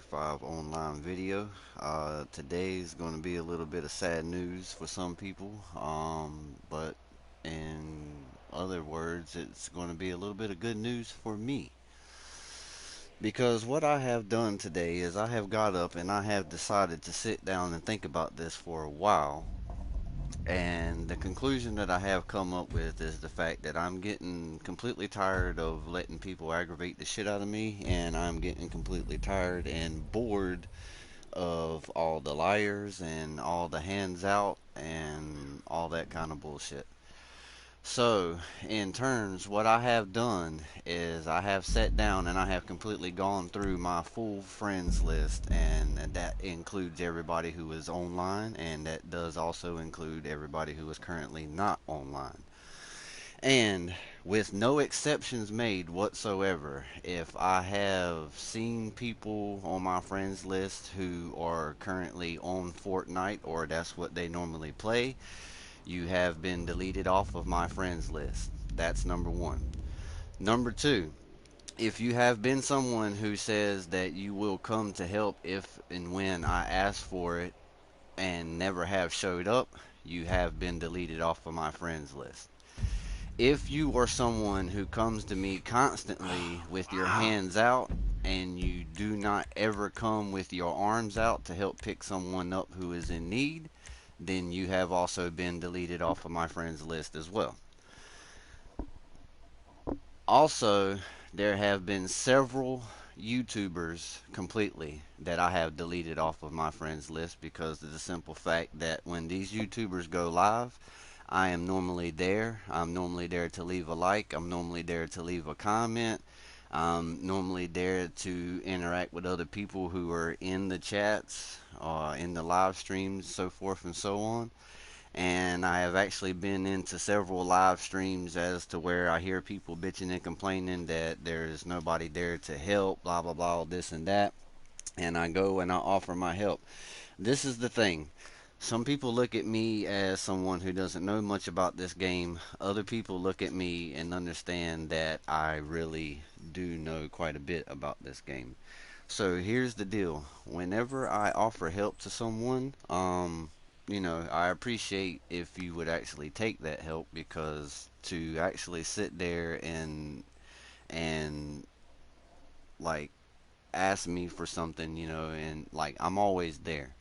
5 online video. Today is going to be a little bit of sad news for some people, but in other words, it's going to be a little bit of good news for me. Because what I have done today is I have got up and I have decided to sit down and think about this for a while. And the conclusion that I have come up with is the fact that I'm getting completely tired of letting people aggravate the shit out of me, and I'm getting completely tired and bored of all the liars and all the hands out and all that kind of bullshit. So, in turns, what I have done is I have sat down and I have completely gone through my full friends list, and that includes everybody who is online, and that does also include everybody who is currently not online. And with no exceptions made whatsoever, if I have seen people on my friends list who are currently on Fortnite or that's what they normally play, you have been deleted off of my friends list. That's number one. Number two, if you have been someone who says that you will come to help if and when I ask for it and never have showed up, you have been deleted off of my friends list. If you are someone who comes to me constantly with your hands out and you do not ever come with your arms out to help pick someone up who is in need, then you have also been deleted off of my friends list as well. Also, there have been several YouTubers completely that I have deleted off of my friends list because of the simple fact that when these YouTubers go live, I am normally there. I'm normally there to leave a like. I'm normally there to leave a comment. I'm normally there to interact with other people who are in the chats, in the live streams, so forth and so on. And I have actually been into several live streams as to where I hear people bitching and complaining that there's nobody there to help, blah, blah, blah, this and that. And I go and I offer my help. This is the thing. Some people look at me as someone who doesn't know much about this game. Other people look at me and understand that I really do know quite a bit about this game. So here's the deal. Whenever I offer help to someone, I appreciate if you would actually take that help because to actually sit there and like ask me for something, and like I'm always there.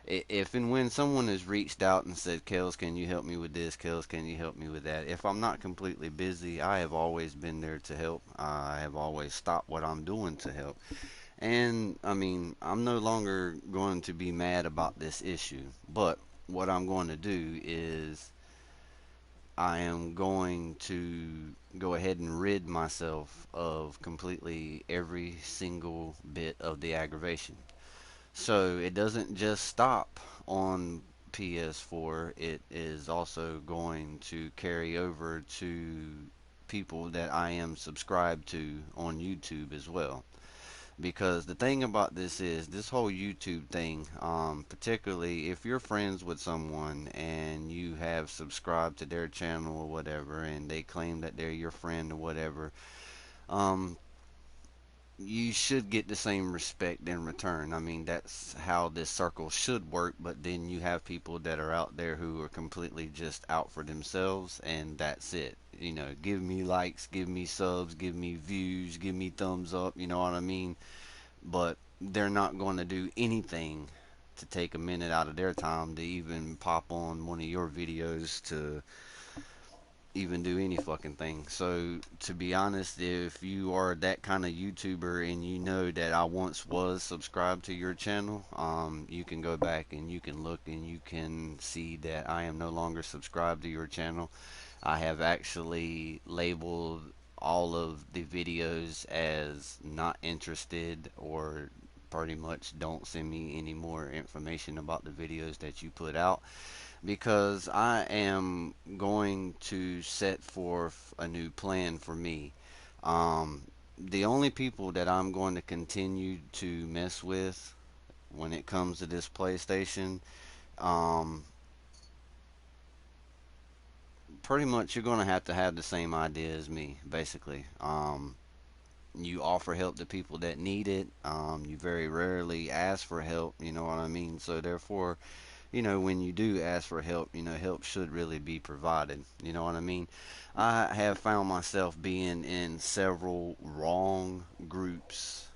If and when someone has reached out and said, "Kels, can you help me with this? Kels, can you help me with that?" If I'm not completely busy, I have always been there to help. I have always stopped what I'm doing to help. And I mean, I'm no longer going to be mad about this issue. But what I'm going to do is I am going to go ahead and rid myself of completely every single bit of the aggravation. So it doesn't just stop on PS4, it is also going to carry over to people that I am subscribed to on YouTube as well. Because the thing about this is, this whole YouTube thing, particularly if you're friends with someone and you have subscribed to their channel or whatever, and they claim that they're your friend or whatever, um, you should get the same respect in return. I mean, that's how this circle should work, but then you have people that are out there who are completely just out for themselves, and that's it. Give me likes, give me subs, give me views, give me thumbs up, you know what I mean? But they're not going to do anything to take a minute out of their time to even pop on one of your videos to even do any fucking thing. So, to be honest, if you are that kind of YouTuber and you know that I once was subscribed to your channel, you can go back and you can look and you can see that I am no longer subscribed to your channel. I have actually labeled all of the videos as not interested or pretty much don't send me any more information about the videos that you put out because I am going to set forth a new plan for me. Um, the only people that I'm going to continue to mess with when it comes to this PlayStation, um, pretty much you're going to have the same idea as me, basically. You offer help to people that need it. You very rarely ask for help, you know what I mean? So therefore, when you do ask for help, help should really be provided. You know what I mean? I have found myself being in several wrong groups,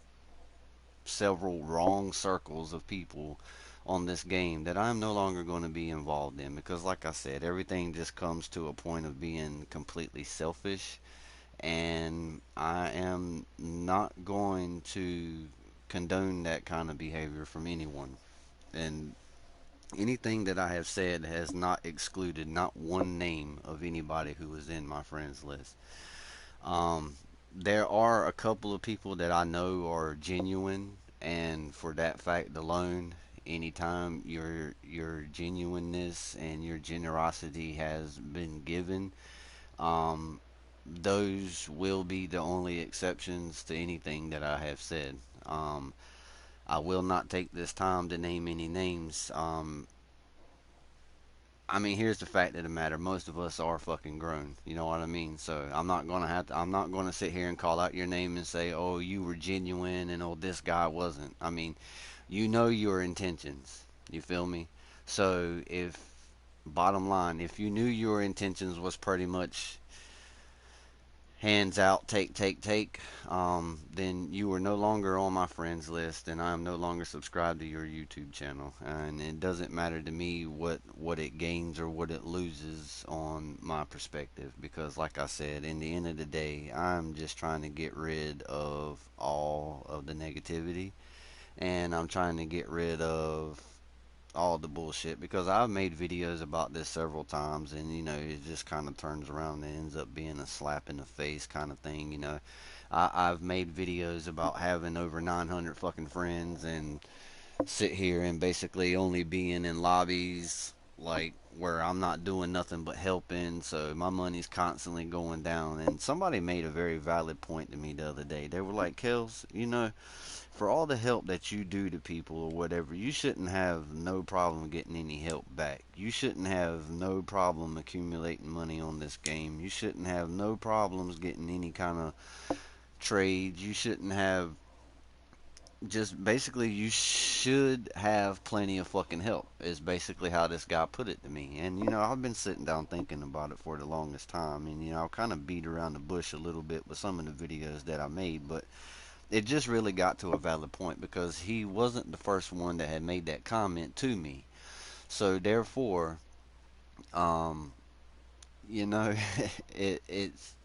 several wrong circles of people on this game that I'm no longer going to be involved in because, like I said, everything just comes to a point of being completely selfish, and I am not going to condone that kind of behavior from anyone. And anything that I have said has not excluded not one name of anybody who was in my friends list. Um, there are a couple of people that I know are genuine, and for that fact alone, anytime your genuineness and your generosity has been given, um, those will be the only exceptions to anything that I have said. Um, I will not take this time to name any names. I mean, here's the fact of the matter. Most of us are fucking grown. You know what I mean? So I'm not gonna sit here and call out your name and say, oh, you were genuine and oh, this guy wasn't. I mean, you know your intentions. You feel me? So bottom line, if you knew your intentions was pretty much hands out, take, then you are no longer on my friends list, and I am no longer subscribed to your YouTube channel. And it doesn't matter to me what it gains or what it loses on my perspective, because, like I said, in the end of the day, I'm just trying to get rid of all of the negativity, and I'm trying to get rid of all the bullshit because I've made videos about this several times, and it just kind of turns around and ends up being a slap in the face kind of thing. I've made videos about having over 900 fucking friends and sit here and basically only being in lobbies like where I'm not doing nothing but helping, so my money's constantly going down. And somebody made a very valid point to me the other day. They were like, Kels, for all the help that you do to people or whatever, you shouldn't have no problem getting any help back. You shouldn't have no problem accumulating money on this game. You shouldn't have no problems getting any kind of trades. You shouldn't have just basically you should have plenty of fucking help is basically how this guy put it to me. And I've been sitting down thinking about it for the longest time, and I'll kind of beat around the bush a little bit with some of the videos that I made, but it just really got to a valid point because he wasn't the first one that had made that comment to me. So therefore, um, you know, it's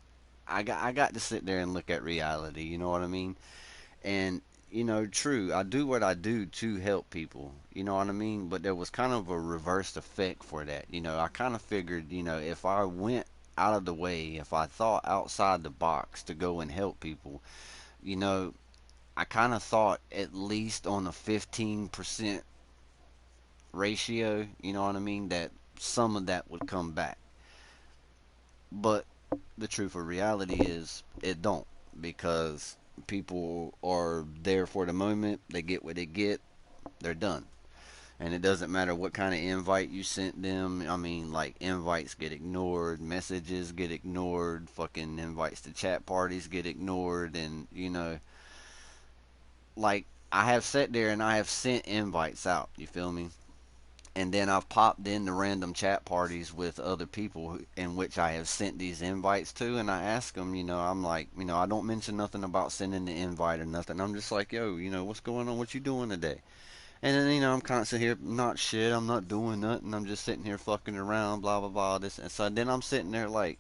I got to sit there and look at reality. You know what I mean? And true, I do what I do to help people. You know what I mean? But there was kind of a reversed effect for that. I kind of figured, if I went out of the way, if I thought outside the box to go and help people, you know, I kind of thought at least on a 15% ratio, you know what I mean, that some of that would come back. But the truth of reality is it don't, because people are there for the moment, they get what they get, they're done. And it doesn't matter what kind of invite you sent them. I mean, like, invites get ignored, messages get ignored, fucking invites to chat parties get ignored, and like, I have sat there and I have sent invites out. You feel me? And then I've popped into random chat parties with other people in which I have sent these invites to, and I ask them. I'm like, I don't mention nothing about sending the invite or nothing. I'm just like, yo, what's going on? What you doing today? And then I'm constantly here, not shit. I'm not doing nothing. I'm just sitting here fucking around, blah blah blah. This and so then I'm sitting there like,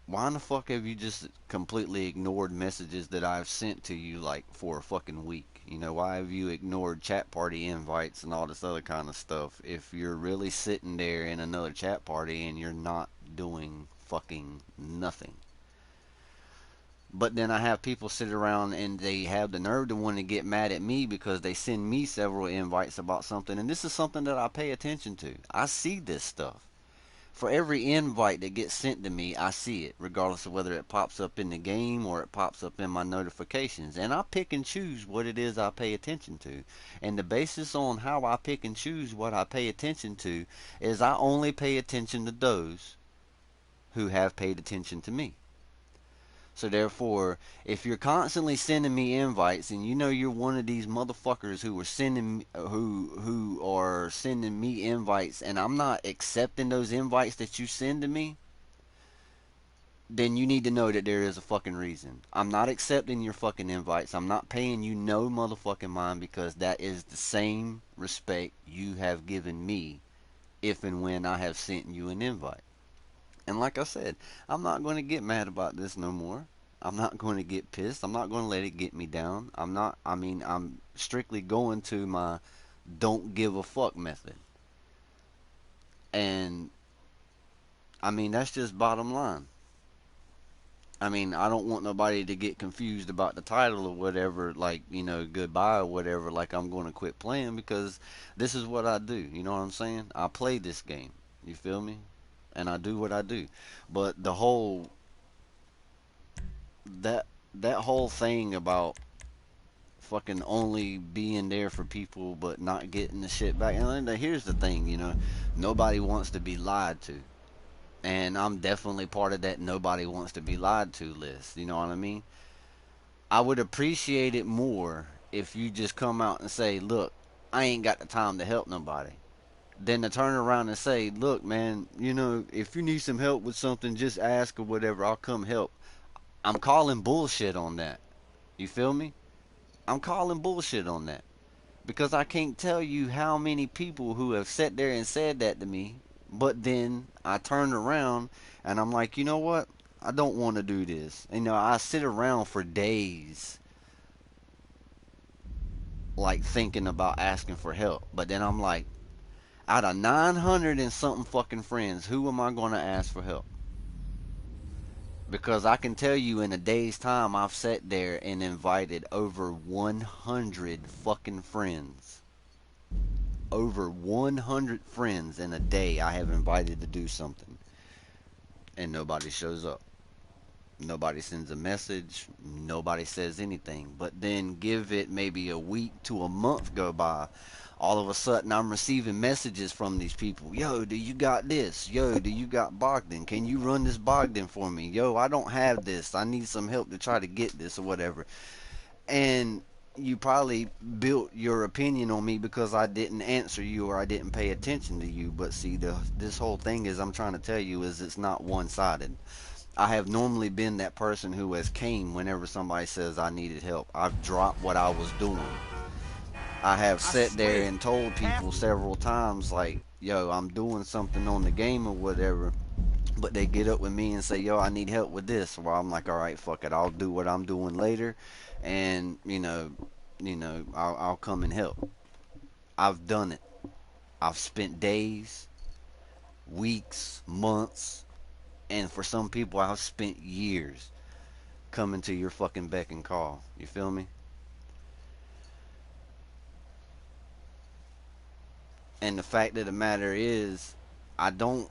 why in the fuck have you just completely ignored messages that I've sent to you like for a fucking week? Why have you ignored chat party invites and all this other kind of stuff if you're really sitting there in another chat party and you're not doing fucking nothing? But then I have people sit around and they have the nerve to want to get mad at me because they send me several invites about something, and this is something that I pay attention to. I see this stuff. For every invite that gets sent to me, I see it, regardless of whether it pops up in the game or it pops up in my notifications. And I pick and choose what it is I pay attention to. And the basis on how I pick and choose what I pay attention to is I only pay attention to those who have paid attention to me. So therefore, if you're constantly sending me invites, and you know you're one of these motherfuckers who are who are sending me invites, and I'm not accepting those invites that you send to me, then you need to know that there is a fucking reason. I'm not accepting your fucking invites. I'm not paying you no motherfucking mind, because that is the same respect you have given me if and when I have sent you an invite. And like I said, I'm not going to get mad about this no more. I'm not going to get pissed. I'm not going to let it get me down. I'm strictly going to my don't give a fuck method. And that's just bottom line. I don't want nobody to get confused about the title or whatever, like, goodbye or whatever, like I'm going to quit playing, because this is what I do. You know what I'm saying? I play this game. You feel me? And I do what I do. But that that whole thing about fucking only being there for people but not getting the shit back. And here's the thing, nobody wants to be lied to. And I'm definitely part of that nobody wants to be lied to list. You know what I mean? I would appreciate it more if you just come out and say, look, I ain't got the time to help nobody. Then to turn around and say, look, man, if you need some help with something, just ask or whatever. I'll come help. I'm calling bullshit on that. You feel me? I'm calling bullshit on that. Because I can't tell you how many people who have sat there and said that to me, but then I turn around and I'm like, you know what? I don't want to do this. I sit around for days, like thinking about asking for help. But then I'm like, out of 900 and something fucking friends, who am I going to ask for help? Because I can tell you in a day's time, I've sat there and invited over 100 fucking friends. Over 100 friends in a day I have invited to do something. And nobody shows up. Nobody sends a message. Nobody says anything. But then give it maybe a week to a month go by. All of a sudden, I'm receiving messages from these people. Yo, do you got this? Yo, do you got Bogdan? Can you run this Bogdan for me? Yo, I don't have this. I need some help to try to get this or whatever. And you probably built your opinion on me because I didn't answer you or I didn't pay attention to you. But see, this whole thing is I'm trying to tell you is it's not one-sided. I have normally been that person who has came whenever somebody says I needed help. I've dropped what I was doing. I have sat there and told people several times, like, yo, I'm doing something on the game or whatever, but they get up with me and say, yo, I need help with this. Well, I'm like, all right, fuck it, I'll do what I'm doing later, and I'll come and help. I've done it. I've spent days, weeks, months, and for some people, I've spent years coming to your fucking beck and call. You feel me? And the fact of the matter is, I don't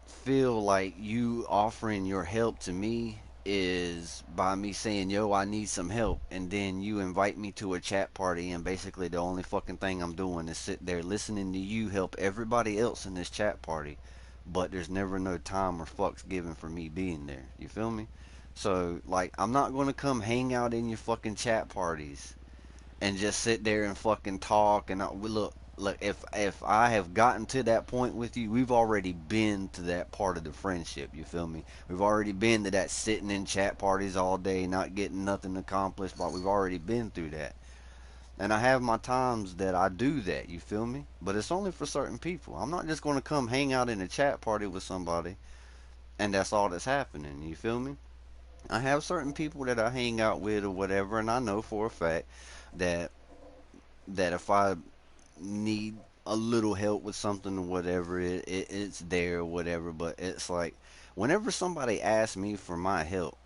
feel like you offering your help to me is by me saying, yo, I need some help. And then you invite me to a chat party, and basically the only fucking thing I'm doing is sit there listening to you help everybody else in this chat party. But there's never no time or fucks given for me being there. You feel me? So, like, I'm not going to come hang out in your fucking chat parties and just sit there and fucking talk. And look, if I have gotten to that point with you, we've already been to that part of the friendship. You feel me? We've already been to that sitting in chat parties all day, not getting nothing accomplished. But we've already been through that. And I have my times that I do that. You feel me? But it's only for certain people. I'm not just going to come hang out in a chat party with somebody and that's all that's happening. You feel me? I have certain people that I hang out with or whatever, and I know for a fact that if I need a little help with something or whatever, it's there or whatever. But it's like whenever somebody asks me for my help,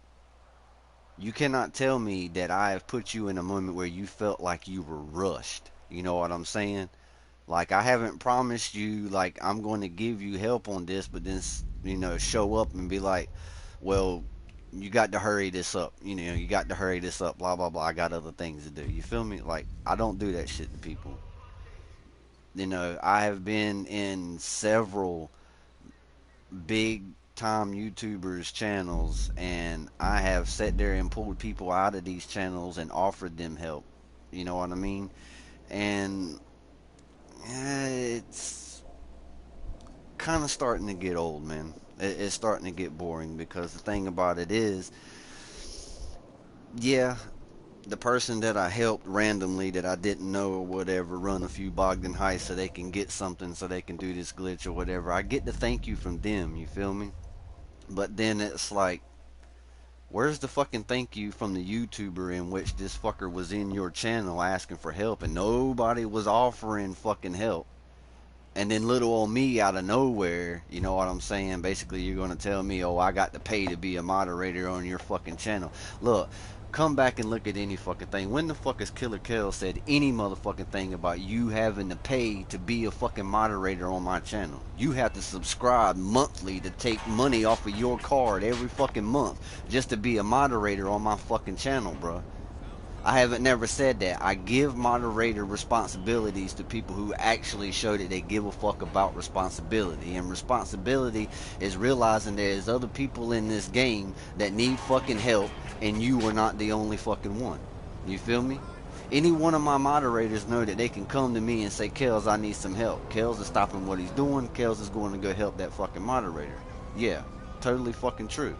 you cannot tell me that I have put you in a moment where you felt like you were rushed. You know what I'm saying? Like I haven't promised you like I'm going to give you help on this, but then show up and be like, well, you got to hurry this up. You got to hurry this up. Blah blah blah. I got other things to do. You feel me? Like I don't do that shit to people. I have been in several big time YouTubers channels, and I have sat there and pulled people out of these channels and offered them help. You know what I mean? And it's kind of starting to get old, man. It's starting to get boring because the thing about it is, yeah, the person that I helped randomly that I didn't know or whatever run a few Bogdan heists so they can get something so they can do this glitch or whatever. I get the thank you from them, you feel me? But then it's like, where's the fucking thank you from the YouTuber in which this fucker was in your channel asking for help and nobody was offering fucking help? And then little old me out of nowhere, you know what I'm saying? Basically, you're going to tell me, oh, I got to pay to be a moderator on your fucking channel. Look, come back and look at any fucking thing. When the fuck has Killer Kel said any motherfucking thing about you having to pay to be a fucking moderator on my channel? You have to subscribe monthly to take money off of your card every fucking month just to be a moderator on my fucking channel, bro. I haven't never said that. I give moderator responsibilities to people who actually show that they give a fuck about responsibility. And responsibility is realizing there's other people in this game that need fucking help and you are not the only fucking one. You feel me? Any one of my moderators know that they can come to me and say, Kels, I need some help. Kels is stopping what he's doing. Kels is going to go help that fucking moderator. Yeah, totally fucking true.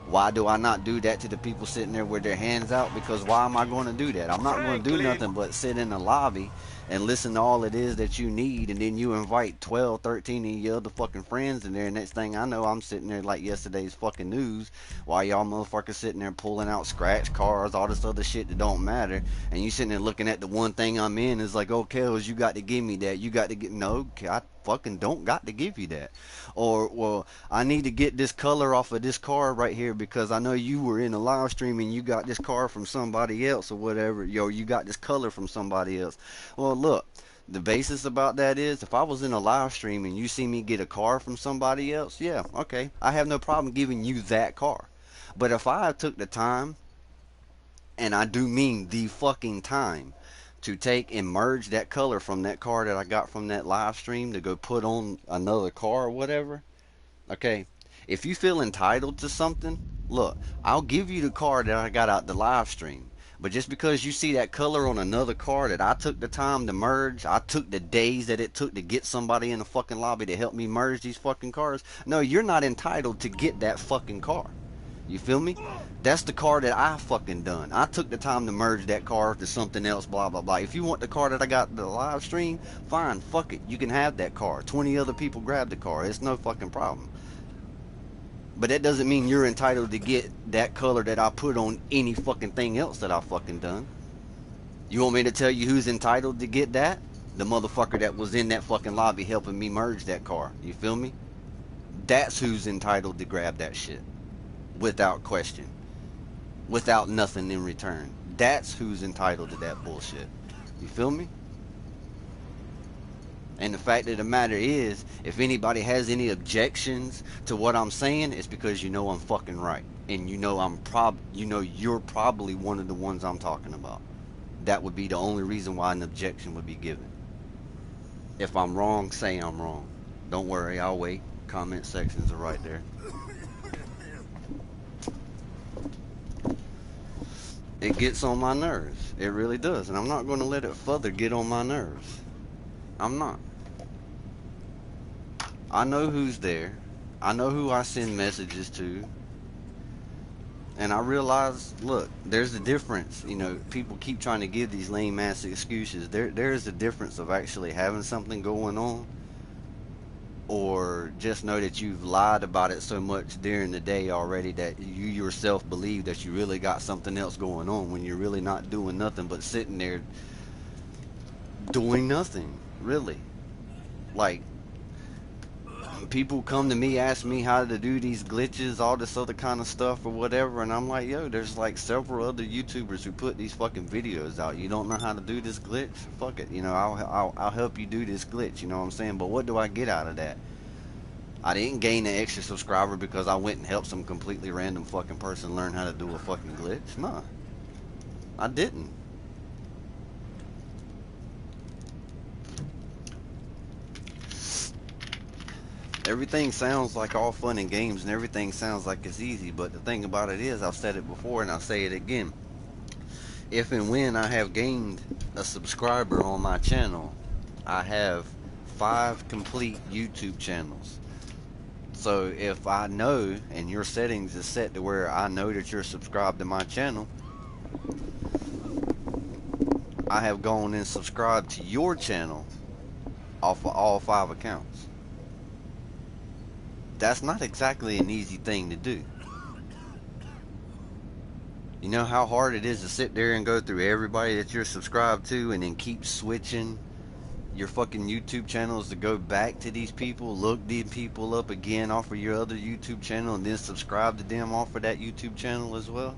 Why do I not do that to the people sitting there with their hands out? Because why am I going to do that? I'm not going to do nothing but sit in the lobby and listen to all it is that you need, and then you invite 12, 13 of your other fucking friends in there, and next thing I know, I'm sitting there like yesterday's fucking news while y'all motherfuckers sitting there pulling out scratch cars, all this other shit that don't matter, and you sitting there looking at the one thing I'm in is like, oh, Kels, you got to give me that. You got to get, no, I fucking don't got to give you that. Or, well, I need to get this color off of this car right here because I know you were in a live stream and you got this car from somebody else or whatever. Yo, you got this color from somebody else. Well, look, the basis about that is if I was in a live stream and you see me get a car from somebody else, yeah, okay, I have no problem giving you that car. But if I took the time, and I do mean the fucking time, to take and merge that color from that car that I got from that live stream to go put on another car or whatever, okay, if you feel entitled to something, look, I'll give you the car that I got out the live stream. But just because you see that color on another car that I took the time to merge, I took the days that it took to get somebody in the fucking lobby to help me merge these fucking cars. No, you're not entitled to get that fucking car. You feel me? That's the car that I fucking done. I took the time to merge that car to something else, blah, blah, blah. If you want the car that I got the live stream, fine, fuck it. You can have that car. 20 other people grab the car. It's no fucking problem. But that doesn't mean you're entitled to get that color that I put on any fucking thing else that I fucking done. You want me to tell you who's entitled to get that? The motherfucker that was in that fucking lobby helping me merge that car. You feel me? That's who's entitled to grab that shit. Without question. Without nothing in return. That's who's entitled to that bullshit. You feel me? And the fact of the matter is, if anybody has any objections to what I'm saying, it's because you know I'm fucking right. And you know you're probably one of the ones I'm talking about. That would be the only reason why an objection would be given. If I'm wrong, say I'm wrong. Don't worry, I'll wait. Comment sections are right there. It gets on my nerves. It really does. And I'm not going to let it further get on my nerves. I'm not. I know who's there. I know who I send messages to. And I realize, look, there's a difference. You know, people keep trying to give these lame ass excuses. There's a difference of actually having something going on, or just know that you've lied about it so much during the day already that you yourself believe that you really got something else going on when you're really not doing nothing but sitting there doing nothing, really. Like, people come to me, ask me how to do these glitches, all this other kind of stuff or whatever, and I'm like, yo, there's like several other YouTubers who put these fucking videos out. You don't know how to do this glitch? Fuck it, you know, I'll help you do this glitch, you know what I'm saying? But what do I get out of that? I didn't gain an extra subscriber because I went and helped some completely random fucking person learn how to do a fucking glitch. Nah, I didn't. Everything sounds like all fun and games, and everything sounds like it's easy, but the thing about it is, I've said it before and I'll say it again. If and when I have gained a subscriber on my channel, I have 5 complete YouTube channels. So if I know, and your settings is set to where I know that you're subscribed to my channel, I have gone and subscribed to your channel off of all 5 accounts. That's not exactly an easy thing to do. You know how hard it is to sit there and go through everybody that you're subscribed to and then keep switching your fucking YouTube channels to go back to these people, look these people up again off of your other YouTube channel, and then subscribe to them off of that YouTube channel as well?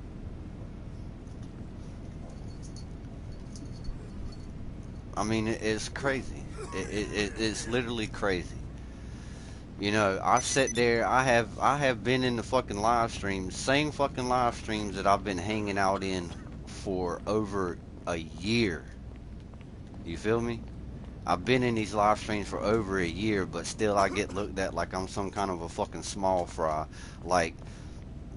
I mean, it's crazy. It's literally crazy. You know, I sit there. I have been in the fucking live streams, same fucking live streams that I've been hanging out in for over a year. You feel me? I've been in these live streams for over a year, but still I get looked at like I'm some kind of a fucking small fry. Like,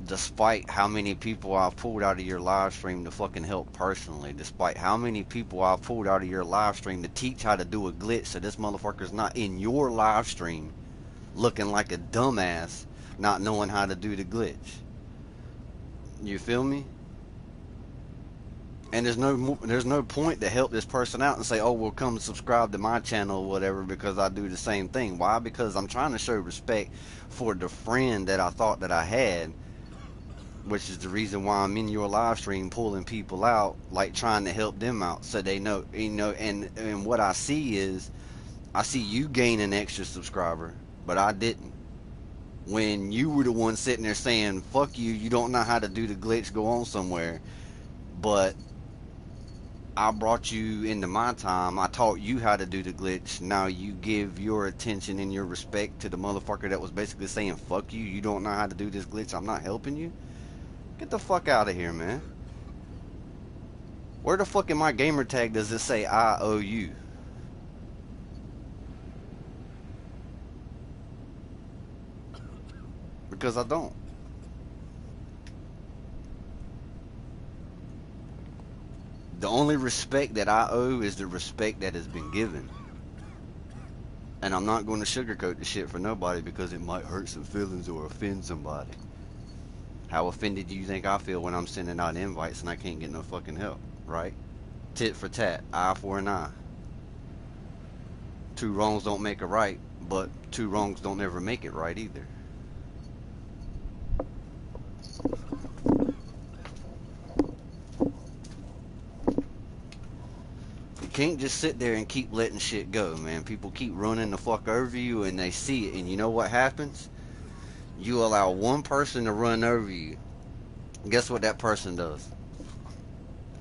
despite how many people I've pulled out of your live stream to fucking help personally, despite how many people I've pulled out of your live stream to teach how to do a glitch so this motherfucker's not in your live stream looking like a dumbass, not knowing how to do the glitch. You feel me? And there's no point to help this person out and say, oh, well, come subscribe to my channel or whatever, because I do the same thing. Why? Because I'm trying to show respect for the friend that I thought that I had, which is the reason why I'm in your live stream pulling people out, like trying to help them out so they know, and what I see is, I see you gain an extra subscriber, but I didn't. When you were the one sitting there saying, fuck you, you don't know how to do the glitch, go on somewhere. But I brought you into my time, I taught you how to do the glitch. Now you give your attention and your respect to the motherfucker that was basically saying, fuck you, you don't know how to do this glitch, I'm not helping you? Get the fuck out of here, man. Where the fuck in my gamer tag does it say I owe you? Because I don't. The only respect that I owe is the respect that has been given. And I'm not going to sugarcoat the shit for nobody because it might hurt some feelings or offend somebody. How offended do you think I feel when I'm sending out invites and I can't get no fucking help, right? Tit for tat, eye for an eye. Two wrongs don't make a right, but two wrongs don't ever make it right either. You can't just sit there and keep letting shit go, man. People keep running the fuck over you and they see it, and you know what happens? You allow one person to run over you. Guess what that person does?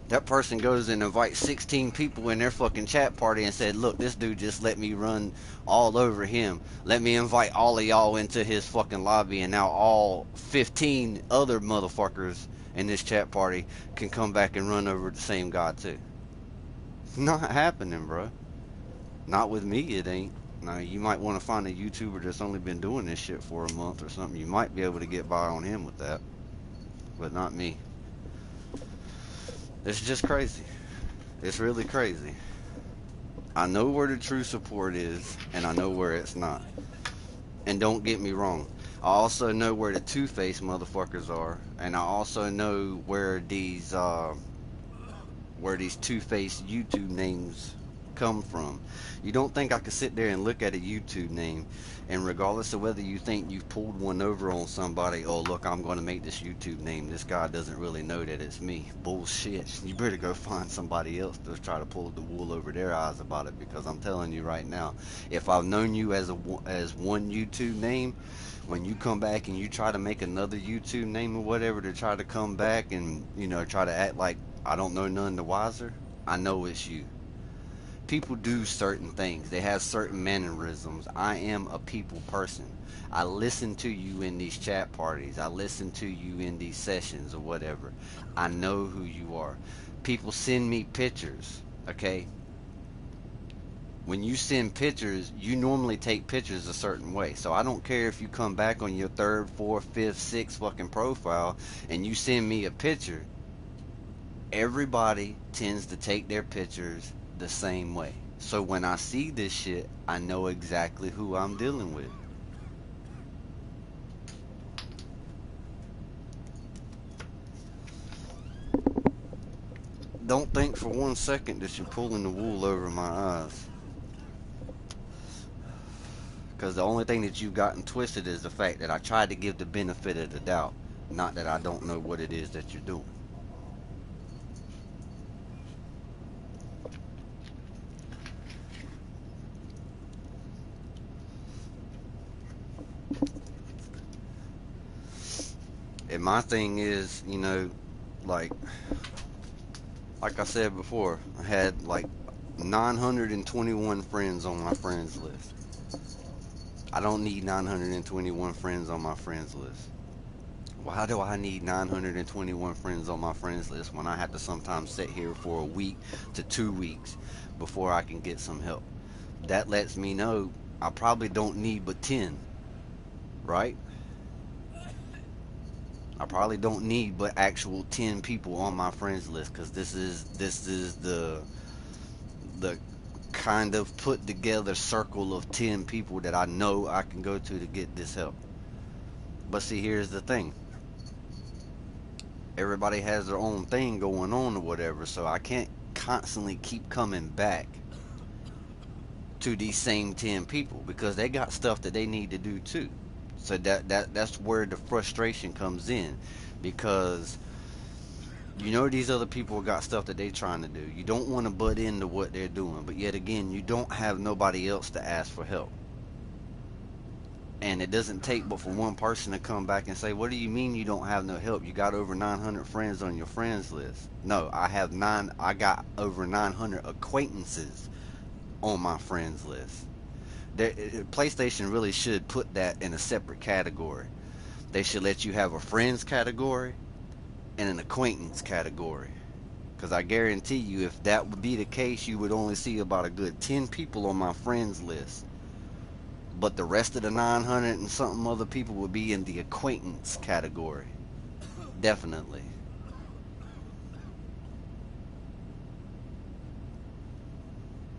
That person goes and invites 16 people in their fucking chat party and said, look, this dude just let me run all over him. Let me invite all of y'all into his fucking lobby, and now all 15 other motherfuckers in this chat party can come back and run over the same guy too. Not happening, bro. Not with me, it ain't. Now, you might want to find a YouTuber that's only been doing this shit for a month or something. You might be able to get by on him with that. But not me. It's just crazy. It's really crazy. I know where the true support is, and I know where it's not. And don't get me wrong, I also know where the two-faced motherfuckers are, and I also know where these two-faced YouTube names come from. You don't think I could sit there and look at a YouTube name, and regardless of whether you think you've pulled one over on somebody, oh look, I'm going to make this YouTube name, this guy doesn't really know that it's me. Bullshit. You better go find somebody else to try to pull the wool over their eyes about it, because I'm telling you right now, if I've known you as one YouTube name, when you come back and you try to make another YouTube name or whatever to try to come back and, you know, try to act like I don't know none the wiser, I know it's you. People do certain things. They have certain mannerisms. I am a people person. I listen to you in these chat parties. I listen to you in these sessions or whatever. I know who you are. People send me pictures, okay? when you send pictures, you normally take pictures a certain way. So I don't care if you come back on your third, fourth, fifth, sixth fucking profile and you send me a picture. Everybody tends to take their pictures the same way. So when I see this shit, I know exactly who I'm dealing with. Don't think for 1 second that you're pulling the wool over my eyes. Because the only thing that you've gotten twisted is the fact that I tried to give the benefit of the doubt, not that I don't know what it is that you're doing. And my thing is, like like I said before, I had like 921 friends on my friends list. I don't need 921 friends on my friends list. Why do I need 921 friends on my friends list when I have to sometimes sit here for a week to 2 weeks before I can get some help? That lets me know I probably don't need but 10, right? I probably don't need but actual 10 people on my friends list, because this is the kind of put together circle of 10 people that I know I can go to get this help. But see, here's the thing. Everybody has their own thing going on or whatever, so I can't constantly keep coming back to these same 10 people because they got stuff that they need to do too. So that's where the frustration comes in, because these other people got stuff that they trying to do. You don't want to butt into what they're doing, but yet again, you don't have nobody else to ask for help. And it doesn't take but for one person to come back and say, "What do you mean you don't have no help? You got over 900 friends on your friends list." No, I got over 900 acquaintances on my friends list. PlayStation really should put that in a separate category. They should let you have a friends category and an acquaintance category. Because I guarantee you, if that would be the case, you would only see about a good 10 people on my friends list. But the rest of the 900 and something other people would be in the acquaintance category. Definitely.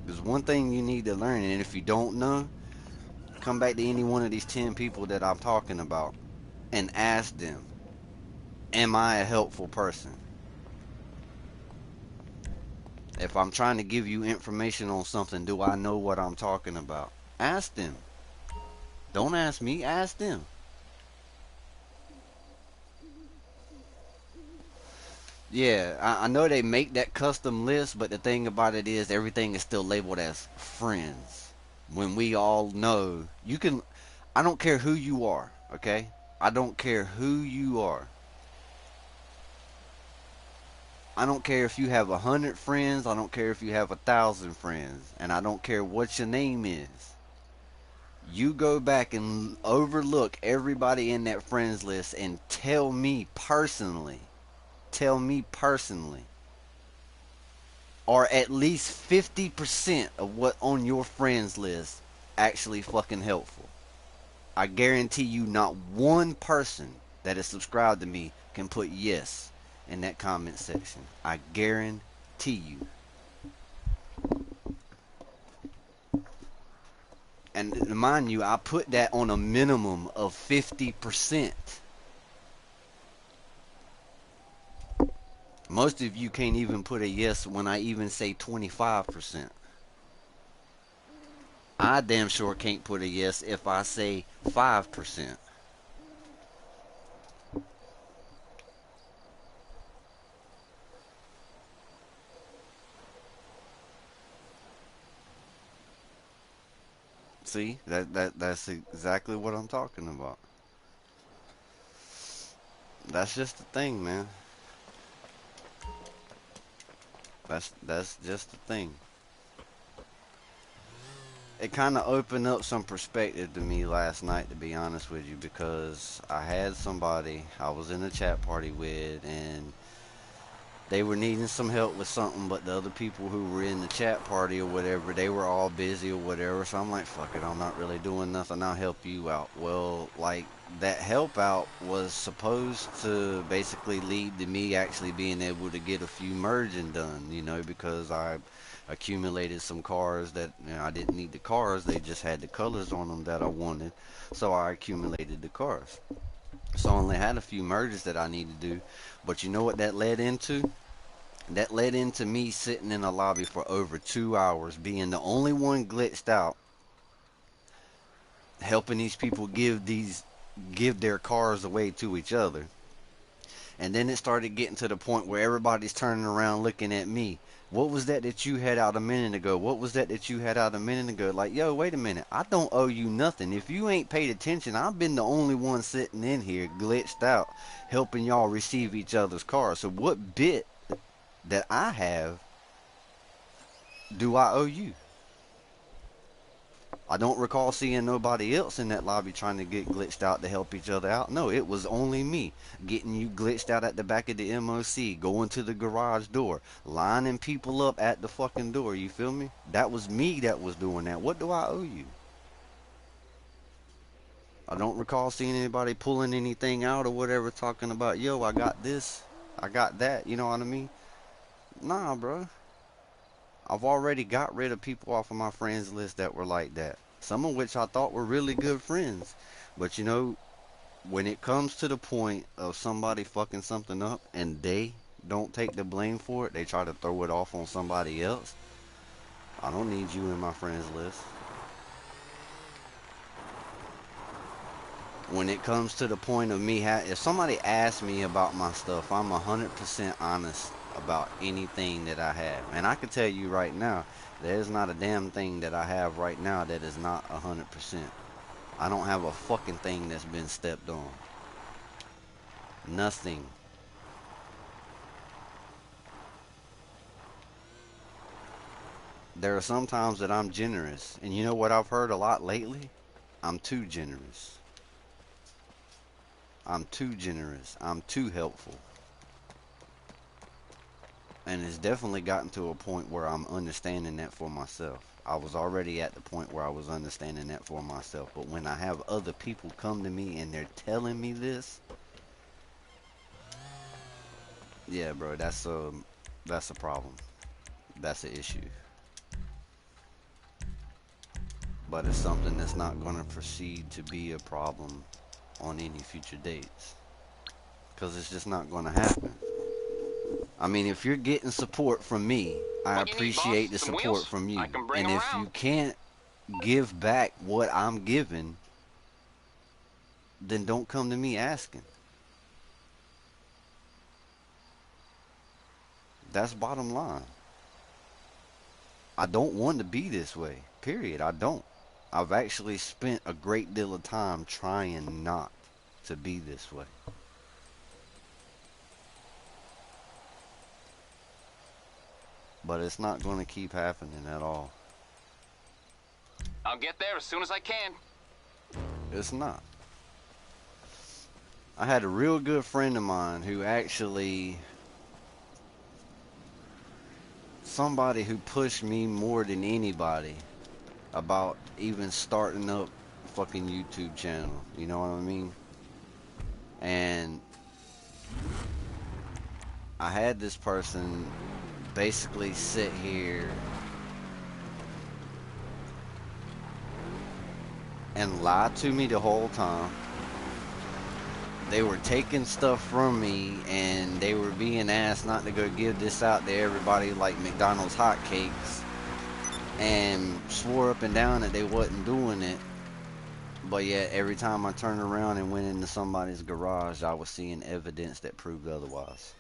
There's one thing you need to learn, and if you don't know, come back to any one of these 10 people that I'm talking about and ask them, am I a helpful person? If I'm trying to give you information on something, do I know what I'm talking about? Ask them. Don't ask me, ask them. Yeah, I know they make that custom list, but the thing about it is everything is still labeled as friends. When we all know, I don't care who you are, okay? I don't care who you are. I don't care if you have 100 friends. I don't care if you have 1,000 friends. And I don't care what your name is. You go back and overlook everybody in that friends list and tell me personally, or at least 50% of what on your friends list actually fucking helpful. I guarantee you not one person that is subscribed to me can put yes in that comment section. I guarantee you. And mind you, I put that on a minimum of 50%. Most of you can't even put a yes when I even say 25%. I damn sure can't put a yes if I say 5%. See, that's exactly what I'm talking about. That's just the thing, man. That's just the thing. It kind of opened up some perspective to me last night, to be honest with you, because I had somebody I was in a chat party with, and They were needing some help with something, but the other people who were in the chat party or whatever, they were all busy or whatever. So I'm like, fuck it, I'm not really doing nothing. I'll help you out. Well, like, that help out was supposed to basically lead to me actually being able to get a few merging done, you know, because I accumulated some cars that, you know, I didn't need the cars, they just had the colors on them that I wanted. So I accumulated the cars. So I only had a few merges that I needed to do. But you know what that led into? That led into me sitting in a lobby for over 2 hours, being the only one glitched out, helping these people give their cars away to each other. And then it started getting to the point where everybody's turning around looking at me. What was that you had out a minute ago? What was that you had out a minute ago? Like, yo, wait a minute. I don't owe you nothing. If you ain't paid attention, I've been the only one sitting in here glitched out, helping y'all receive each other's cars. So what bit that I have do I owe you? I don't recall seeing nobody else in that lobby trying to get glitched out to help each other out. No, it was only me getting you glitched out at the back of the MOC, going to the garage door, lining people up at the fucking door. You feel me? That was me that was doing that. What do I owe you? I don't recall seeing anybody pulling anything out or whatever talking about, yo, I got this, I got that. You know what I mean? Nah, bro. I've already got rid of people off of my friends list that were like that. Some of which I thought were really good friends. But you know, when it comes to the point of somebody fucking something up and they don't take the blame for it, they try to throw it off on somebody else. I don't need you in my friends list. When it comes to the point of me, if somebody asks me about my stuff, I'm 100% honest about anything that I have. And I can tell you right now, there's not a damn thing that I have right now that is not 100%. I don't have a fucking thing that's been stepped on. Nothing. There are some times that I'm generous. And you know what I've heard a lot lately? I'm too generous. I'm too generous. I'm too helpful. And it's definitely gotten to a point where I'm understanding that for myself. I was already at the point where I was understanding that for myself. But when I have other people come to me and they're telling me this, yeah, bro, that's a problem. That's an issue. But it's something that's not going to proceed to be a problem on any future dates. Because it's just not going to happen. I mean, if you're getting support from me, I appreciate the support from you. And if you can't give back what I'm giving, then don't come to me asking. That's bottom line. I don't want to be this way. Period. I don't. I've actually spent a great deal of time trying not to be this way. But it's not going to keep happening at all. I'll get there as soon as I can. It's not. I had a real good friend of mine who actually, somebody who pushed me more than anybody about even starting up a fucking YouTube channel. You know what I mean? And I had this person basically sit here and lie to me the whole time. They were taking stuff from me and they were being asked not to go give this out to everybody like McDonald's hotcakes, and swore up and down that they wasn't doing it. But yet every time I turned around and went into somebody's garage, I was seeing evidence that proved otherwise.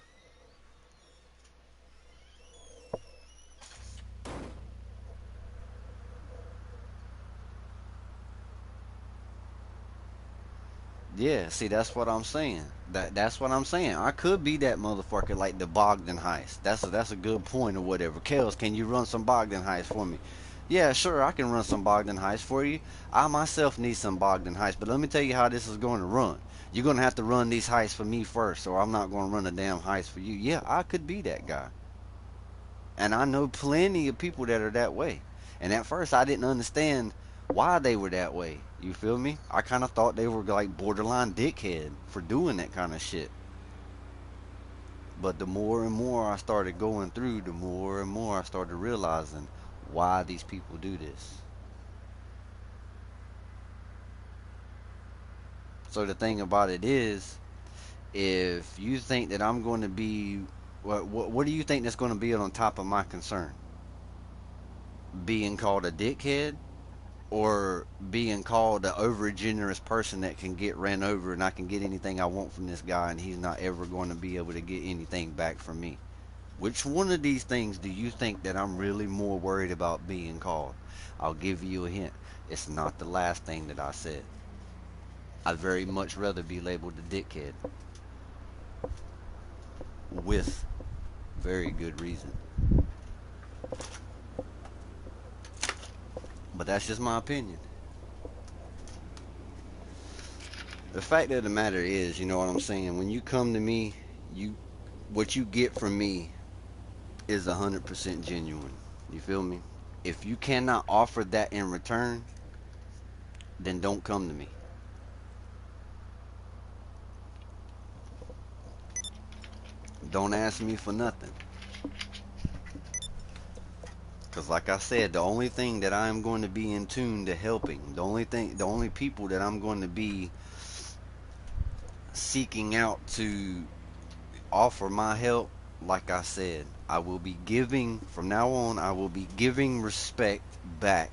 Yeah, see, that's what I'm saying. That's what I'm saying. I could be that motherfucker like the Bogdan heist. That's a good point or whatever. Kels, can you run some Bogdan heist for me? Yeah, sure, I can run some Bogdan heist for you. I myself need some Bogdan heist, but let me tell you how this is going to run. You're gonna have to run these heists for me first, or I'm not gonna run a damn heist for you. Yeah, I could be that guy. And I know plenty of people that are that way. And at first I didn't understand why they were that way. You feel me? I kind of thought they were like borderline dickhead for doing that kind of shit. But the more and more I started going through, the more and more I started realizing why these people do this. So the thing about it is, if you think that I'm going to be, what do you think that's going to be on top of my concern? Being called a dickhead, or being called an over generous person that can get ran over and I can get anything I want from this guy and he's not ever going to be able to get anything back from me? Which one of these things do you think that I'm really more worried about being called? I'll give you a hint. It's not the last thing that I said. I'd very much rather be labeled a dickhead. With very good reason. But that's just my opinion. The fact of the matter is, you know what I'm saying? When you come to me, what you get from me is 100% genuine. You feel me? If you cannot offer that in return, then don't come to me. Don't ask me for nothing. Because like I said, the only thing that I'm going to be in tune to helping, the only people that I'm going to be seeking out to offer my help, like I said, I will be giving, from now on, I will be giving respect back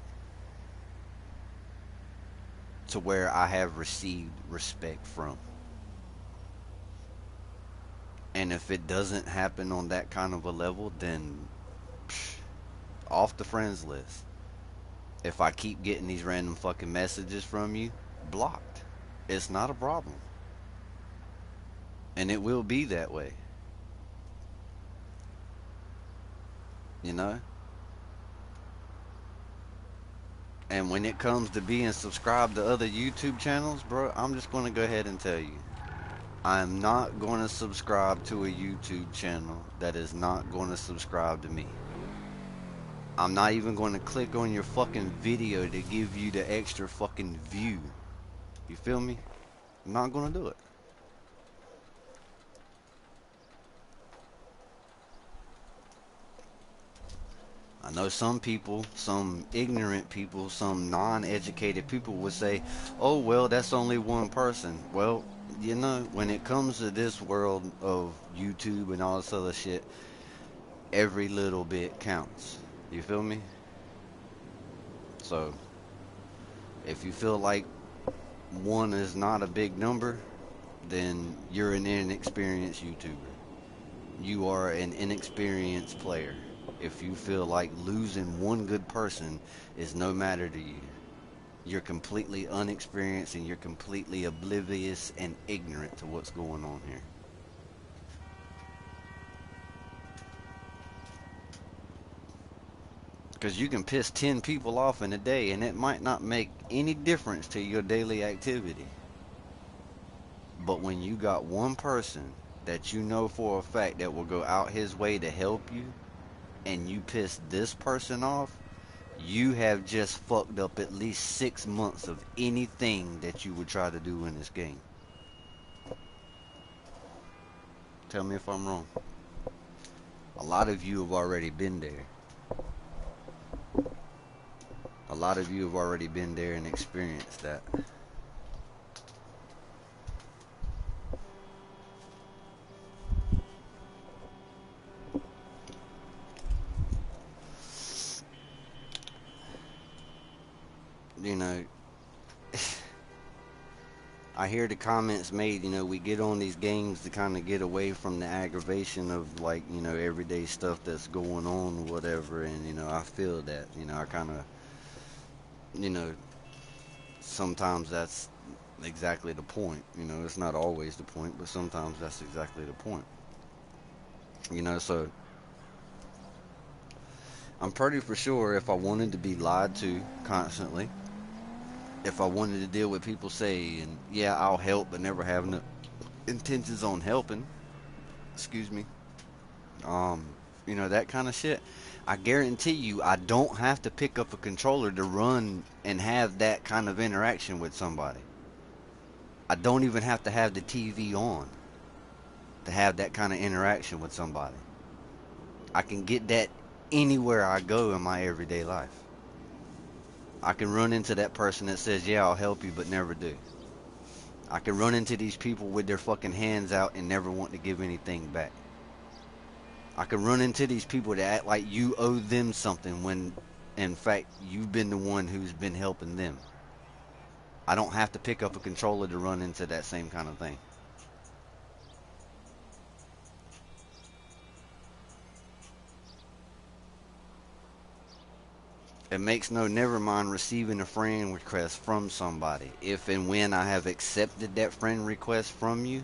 to where I have received respect from. And if it doesn't happen on that kind of a level, then off the friends list. If I keep getting these random fucking messages from you, blocked. It's not a problem. And it will be that way. You know? And when it comes to being subscribed to other YouTube channels, bro, I'm just going to go ahead and tell you. I'm not going to subscribe to a YouTube channel that is not going to subscribe to me. I'm not even going to click on your fucking video to give you the extra fucking view. You feel me? I'm not going to do it. I know some people, some ignorant people, some non-educated people would say, oh, well, that's only one person. Well, you know, when it comes to this world of YouTube and all this other shit, every little bit counts. You feel me? So, if you feel like one is not a big number, then you're an inexperienced YouTuber. You are an inexperienced player. If you feel like losing one good person is no matter to you, you're completely unexperienced and you're completely oblivious and ignorant to what's going on here. Because you can piss 10 people off in a day and it might not make any difference to your daily activity. But when you got one person that you know for a fact that will go out his way to help you, and you piss this person off, you have just fucked up at least 6 months of anything that you would try to do in this game. Tell me if I'm wrong. A lot of you have already been there. A lot of you have already been there and experienced that. You know, I hear the comments made, you know, we get on these games to kind of get away from the aggravation of, like, you know, everyday stuff that's going on or whatever, and, you know, I feel that, you know, I kind of, you know, sometimes that's exactly the point, you know, it's not always the point, but sometimes that's exactly the point, you know, so I'm pretty for sure if I wanted to be lied to constantly, if I wanted to deal with people saying, yeah, I'll help, but never have no intentions on helping, excuse me, um, that kind of shit, I guarantee you, I don't have to pick up a controller to run and have that kind of interaction with somebody. I don't even have to have the TV on to have that kind of interaction with somebody. I can get that anywhere I go in my everyday life. I can run into that person that says, yeah, I'll help you, but never do. I can run into these people with their fucking hands out and never want to give anything back. I can run into these people that act like you owe them something when, in fact, you've been the one who's been helping them. I don't have to pick up a controller to run into that same kind of thing. It makes no never mind receiving a friend request from somebody. If and when I have accepted that friend request from you,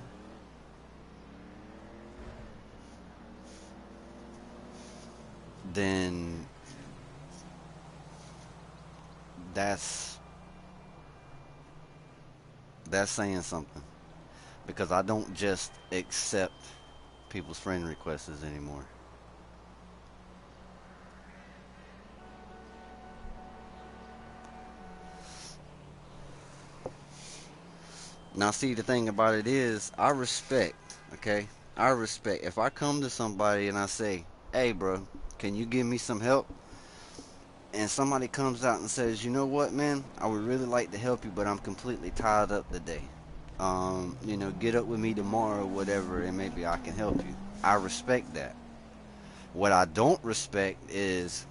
then that's saying something. Because I don't just accept people's friend requests anymore. Now, see, the thing about it is, I respect, okay? I respect. If I come to somebody and I say, hey, bro, can you give me some help? And somebody comes out and says, you know what, man, I would really like to help you, but I'm completely tied up today. Get up with me tomorrow or whatever, and maybe I can help you. I respect that. What I don't respect is,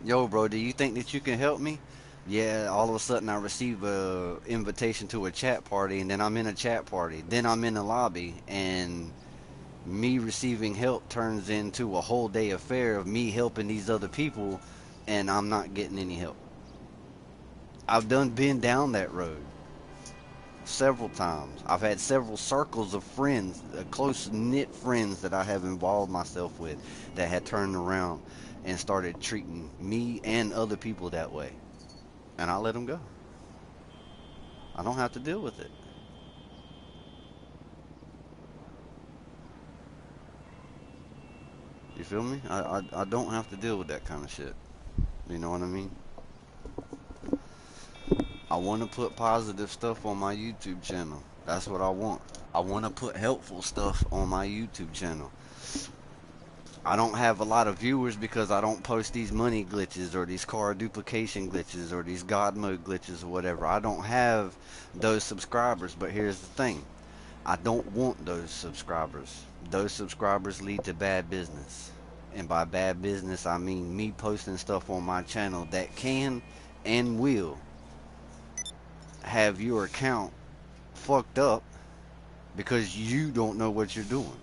yo, bro, do you think that you can help me? Yeah, all of a sudden I receive a invitation to a chat party, and then I'm in a chat party. Then I'm in the lobby, and me receiving help turns into a whole day affair of me helping these other people, and I'm not getting any help. I've been down that road several times. I've had several circles of friends, close knit friends that I have involved myself with, that had turned around and started treating me and other people that way. And I let them go. I don't have to deal with it. You feel me? I don't have to deal with that kind of shit. You know what I mean? I want to put positive stuff on my YouTube channel. That's what I want. I want to put helpful stuff on my YouTube channel. I don't have a lot of viewers because I don't post these money glitches or these car duplication glitches or these God mode glitches or whatever. I don't have those subscribers, but here's the thing. I don't want those subscribers. Those subscribers lead to bad business. And by bad business, I mean me posting stuff on my channel that can and will have your account fucked up because you don't know what you're doing.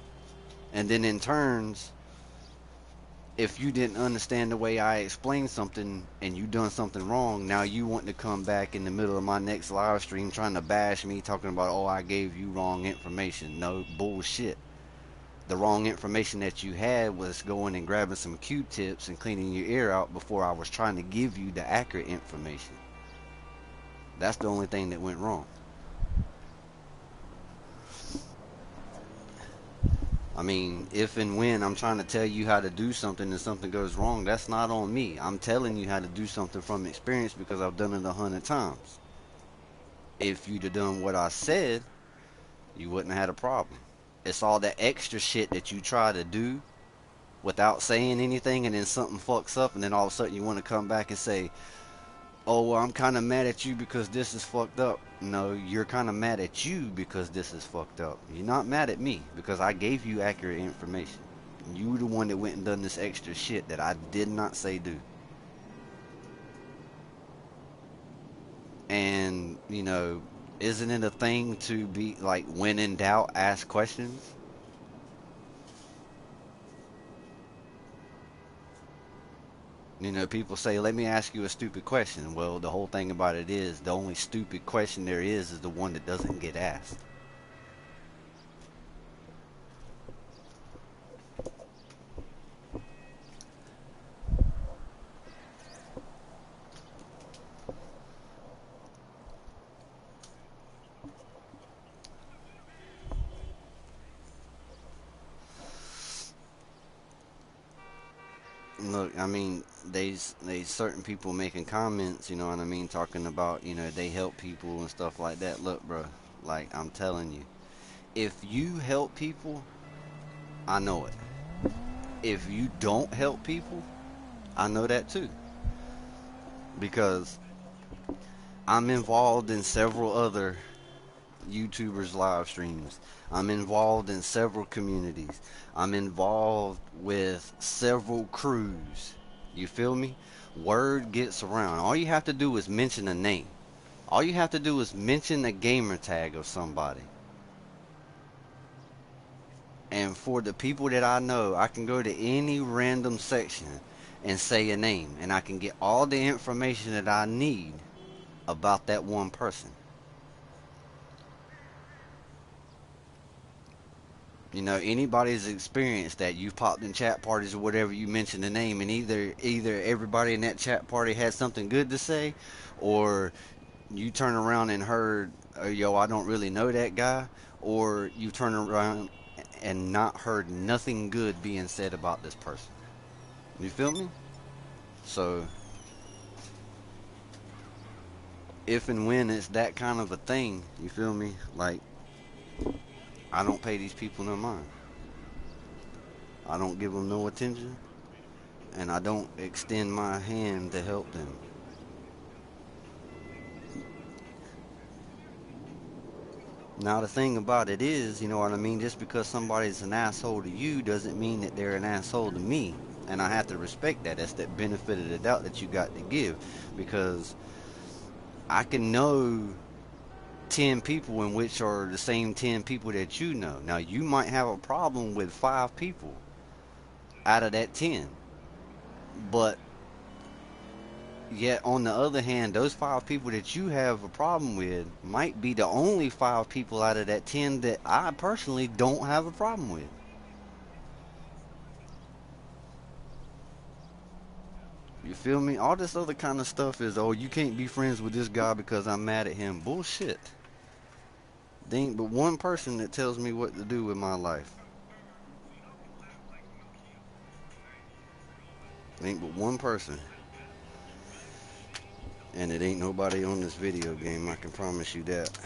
And then in turns, if you didn't understand the way I explained something and you done something wrong, now you want to come back in the middle of my next live stream trying to bash me, talking about, oh, I gave you wrong information. No, bullshit. The wrong information that you had was going and grabbing some Q-tips and cleaning your ear out before I was trying to give you the accurate information. That's the only thing that went wrong. I mean, if and when I'm trying to tell you how to do something and something goes wrong, that's not on me. I'm telling you how to do something from experience because I've done it 100 times. If you'd have done what I said, you wouldn't have had a problem. It's all that extra shit that you try to do without saying anything, and then something fucks up, and then all of a sudden you want to come back and say, oh, well, I'm kind of mad at you because this is fucked up. No, you're kind of mad at you because this is fucked up. You're not mad at me because I gave you accurate information. You the one that went and done this extra shit that I did not say do. And, isn't it a thing to be like, when in doubt, ask questions? People say, let me ask you a stupid question. Well, the whole thing about it is, the only stupid question there is the one that doesn't get asked. I mean, they certain people making comments, you know what I mean, talking about, you know, they help people and stuff like that. Look, bro, like I'm telling you, if you help people, I know it. If you don't help people, I know that too, because I'm involved in several other YouTubers live streams. I'm involved in several communities. I'm involved with several crews. You feel me? Word gets around. All you have to do is mention a name. All you have to do is mention a gamer tag of somebody. And for the people that I know, I can go to any random section and say a name, and I can get all the information that I need about that one person. You know, anybody's experienced that. You've popped in chat parties or whatever, you mention the name, and either everybody in that chat party had something good to say, or you turn around and heard, oh, yo, I don't really know that guy, or you turn around and not heard nothing good being said about this person. You feel me? So if and when it's that kind of a thing, you feel me? Like, I don't pay these people no mind. I don't give them no attention, and I don't extend my hand to help them. Now the thing about it is, you know what I mean, just because somebody's an asshole to you doesn't mean that they're an asshole to me. And I have to respect that. That's that benefit of the doubt that you got to give. Because I can know 10 people in which are the same 10 people that you know. Now you might have a problem with 5 people out of that 10. But yet, on the other hand, those 5 people that you have a problem with might be the only 5 people out of that 10 that I personally don't have a problem with. You feel me? All this other kind of stuff is, oh, you can't be friends with this guy because I'm mad at him. Bullshit. There ain't but one person that tells me what to do with my life. There ain't but one person. And it ain't nobody on this video game, I can promise you that.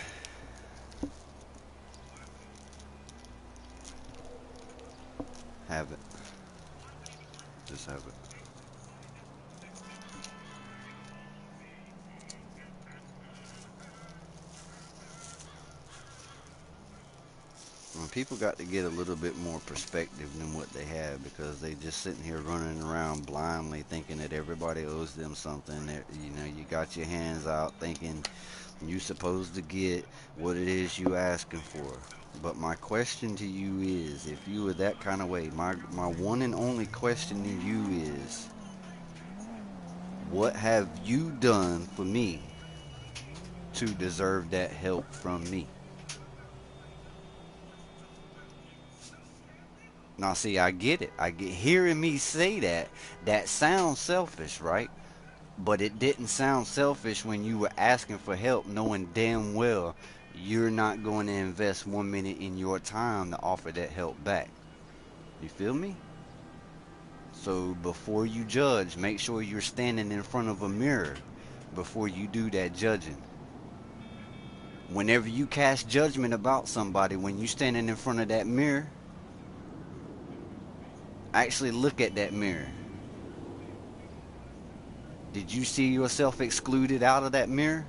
Have it. Just have it. Well, people got to get a little bit more perspective than what they have, because they just sitting here running around blindly thinking that everybody owes them something. That, you know, you got your hands out thinking you supposed to get what it is you asking for. But my question to you is, if you were that kind of way, my one and only question to you is, what have you done for me to deserve that help from me? Now, see, I get it. I get hearing me say that. That sounds selfish, right? But it didn't sound selfish when you were asking for help, knowing damn well you're not going to invest 1 minute in your time to offer that help back. You feel me? So before you judge, make sure you're standing in front of a mirror before you do that judging. Whenever you cast judgment about somebody, when you're standing in front of that mirror, actually look at that mirror. Did you see yourself excluded out of that mirror?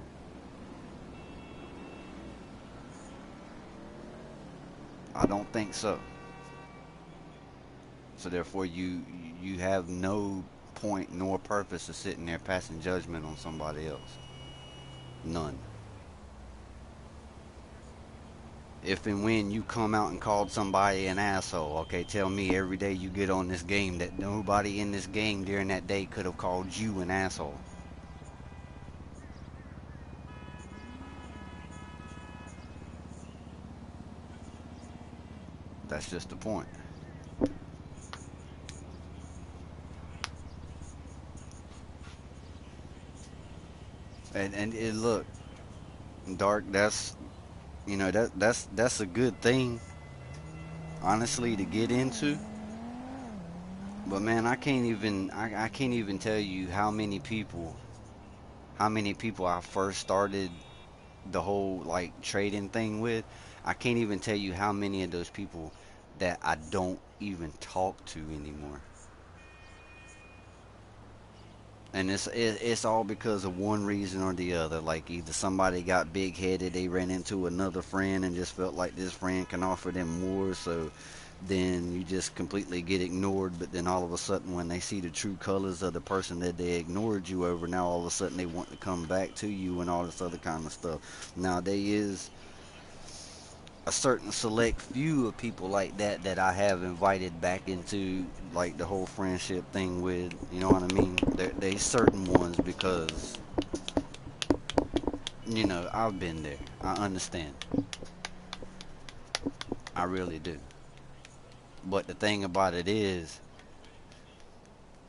I don't think so. So therefore, you have no point nor purpose of sitting there passing judgment on somebody else. None. If and when you come out and called somebody an asshole, okay, tell me every day you get on this game that nobody in this game during that day could have called you an asshole. That's just the point. And it, look, Dark, that's, you know, that's a good thing, honestly, to get into. But man, I can't even tell you how many people I first started the whole like trading thing with. I can't even tell you how many of those people that I don't even talk to anymore. And it's all because of one reason or the other. Like either somebody got big headed, they ran into another friend and just felt like this friend can offer them more, so then you just completely get ignored. But then all of a sudden, when they see the true colors of the person that they ignored you over, now all of a sudden they want to come back to you and all this other kind of stuff. Now there is a certain select few of people like that that I have invited back into like the whole friendship thing with, you know what I mean? They certain ones because I've been there. I understand. I really do. But the thing about it is,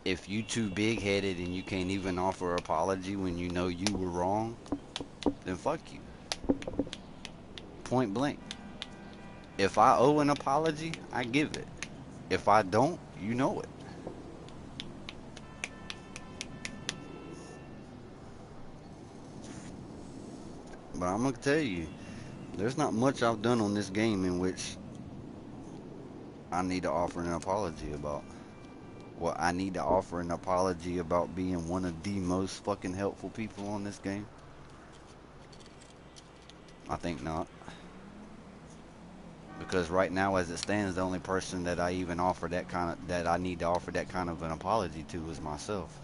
if you too big headed and you can't even offer an apology when you know you were wrong, then fuck you. Point blank. If I owe an apology, I give it. If I don't, you know it. But I'm gonna tell you, there's not much I've done on this game in which I need to offer an apology about. Well, I need to offer an apology about being one of the most fucking helpful people on this game. I think not. Because right now, as it stands, the only person that I even offer that I need to offer that kind of an apology to is myself.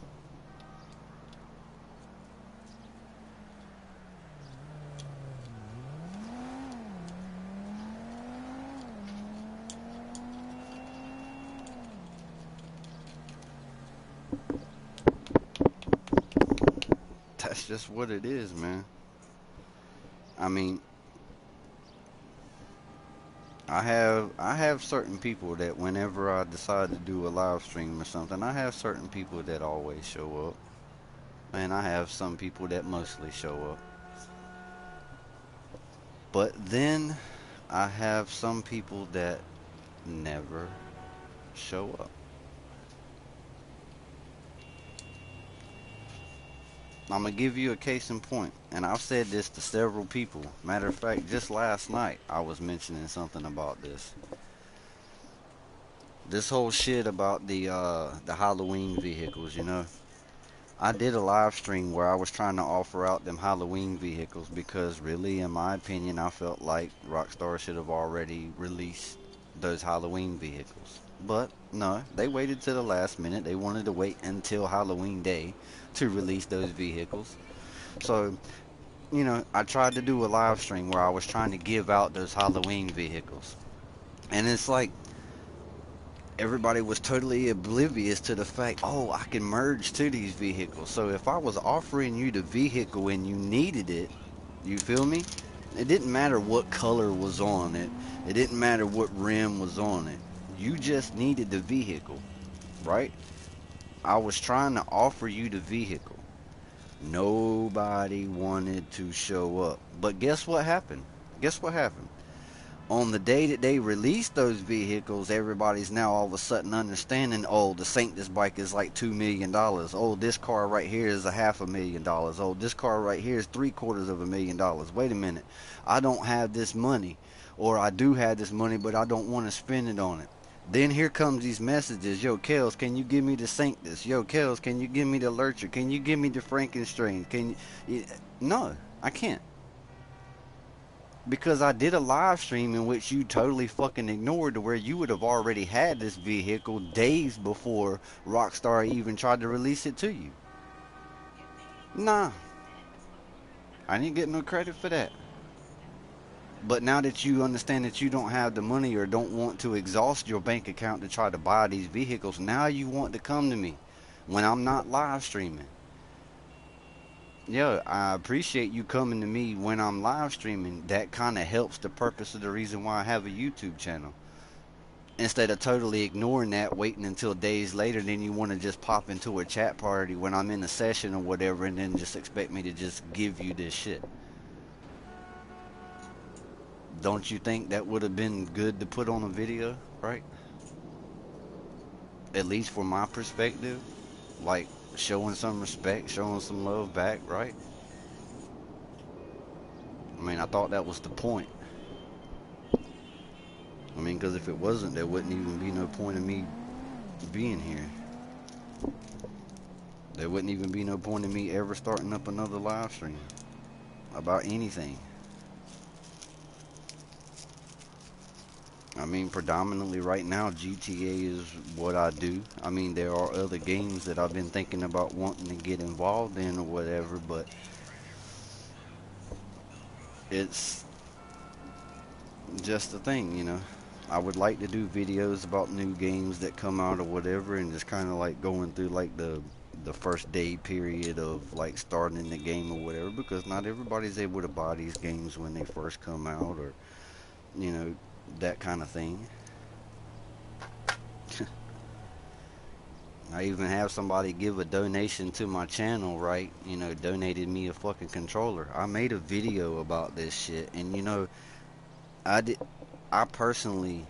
That's just what it is, man. I mean, I have certain people that whenever I decide to do a live stream or something, I have certain people that always show up, and I have some people that mostly show up. But then I have some people that never show up. I'm gonna give you a case in point, and I've said this to several people. Matter of fact, just last night I was mentioning something about this. This whole shit about the Halloween vehicles, you know. I did a live stream where I was trying to offer out them Halloween vehicles because really, in my opinion, I felt like Rockstar should have already released those Halloween vehicles. But no, they waited to the last minute. They wanted to wait until Halloween Day to release those vehicles. So, I tried to do a live stream where I was trying to give out those Halloween vehicles. And it's like everybody was totally oblivious to the fact, oh, I can merge to these vehicles. So if I was offering you the vehicle and you needed it, you feel me? It didn't matter what color was on it. It didn't matter what rim was on it. You just needed the vehicle, right? I was trying to offer you the vehicle. Nobody wanted to show up. But guess what happened? Guess what happened? On the day that they released those vehicles, everybody's now all of a sudden understanding, oh, the Sanctus bike is like $2 million. Oh, this car right here is a $500,000. Oh, this car right here is $750,000. Wait a minute. I don't have this money. Or I do have this money, but I don't want to spend it on it. Then here comes these messages. Yo, Kels, can you give me the Sanctus? Yo, Kels, can you give me the Lurcher? Can you give me the Frankenstein? No, I can't. Because I did a live stream in which you totally fucking ignored, to where you would have already had this vehicle days before Rockstar even tried to release it to you. Nah, I didn't get no credit for that. But now that you understand that you don't have the money or don't want to exhaust your bank account to try to buy these vehicles, now you want to come to me when I'm not live streaming. Yeah, I appreciate you coming to me when I'm live streaming. That kind of helps the purpose of the reason why I have a YouTube channel. Instead of totally ignoring that, waiting until days later, then you want to just pop into a chat party when I'm in a session or whatever, and then just expect me to just give you this shit. Don't you think that would have been good to put on a video, right? at least from my perspective, like showing some respect, showing some love back, right? I mean, I thought that was the point. I mean, because if it wasn't, there wouldn't even be no point in me being here. There wouldn't even be no point in me ever starting up another live stream about anything. I mean, predominantly right now, GTA is what I do. I mean, there are other games that I've been thinking about wanting to get involved in or whatever, but it's just the thing, you know. I would like to do videos about new games that come out or whatever, and just kind of like going through like the first day period of like starting the game or whatever, because not everybody's able to buy these games when they first come out, or you know, that kind of thing. I even have somebody give a donation to my channel, right? You know, donated me a fucking controller. I made a video about this shit, and you know, I did. I personally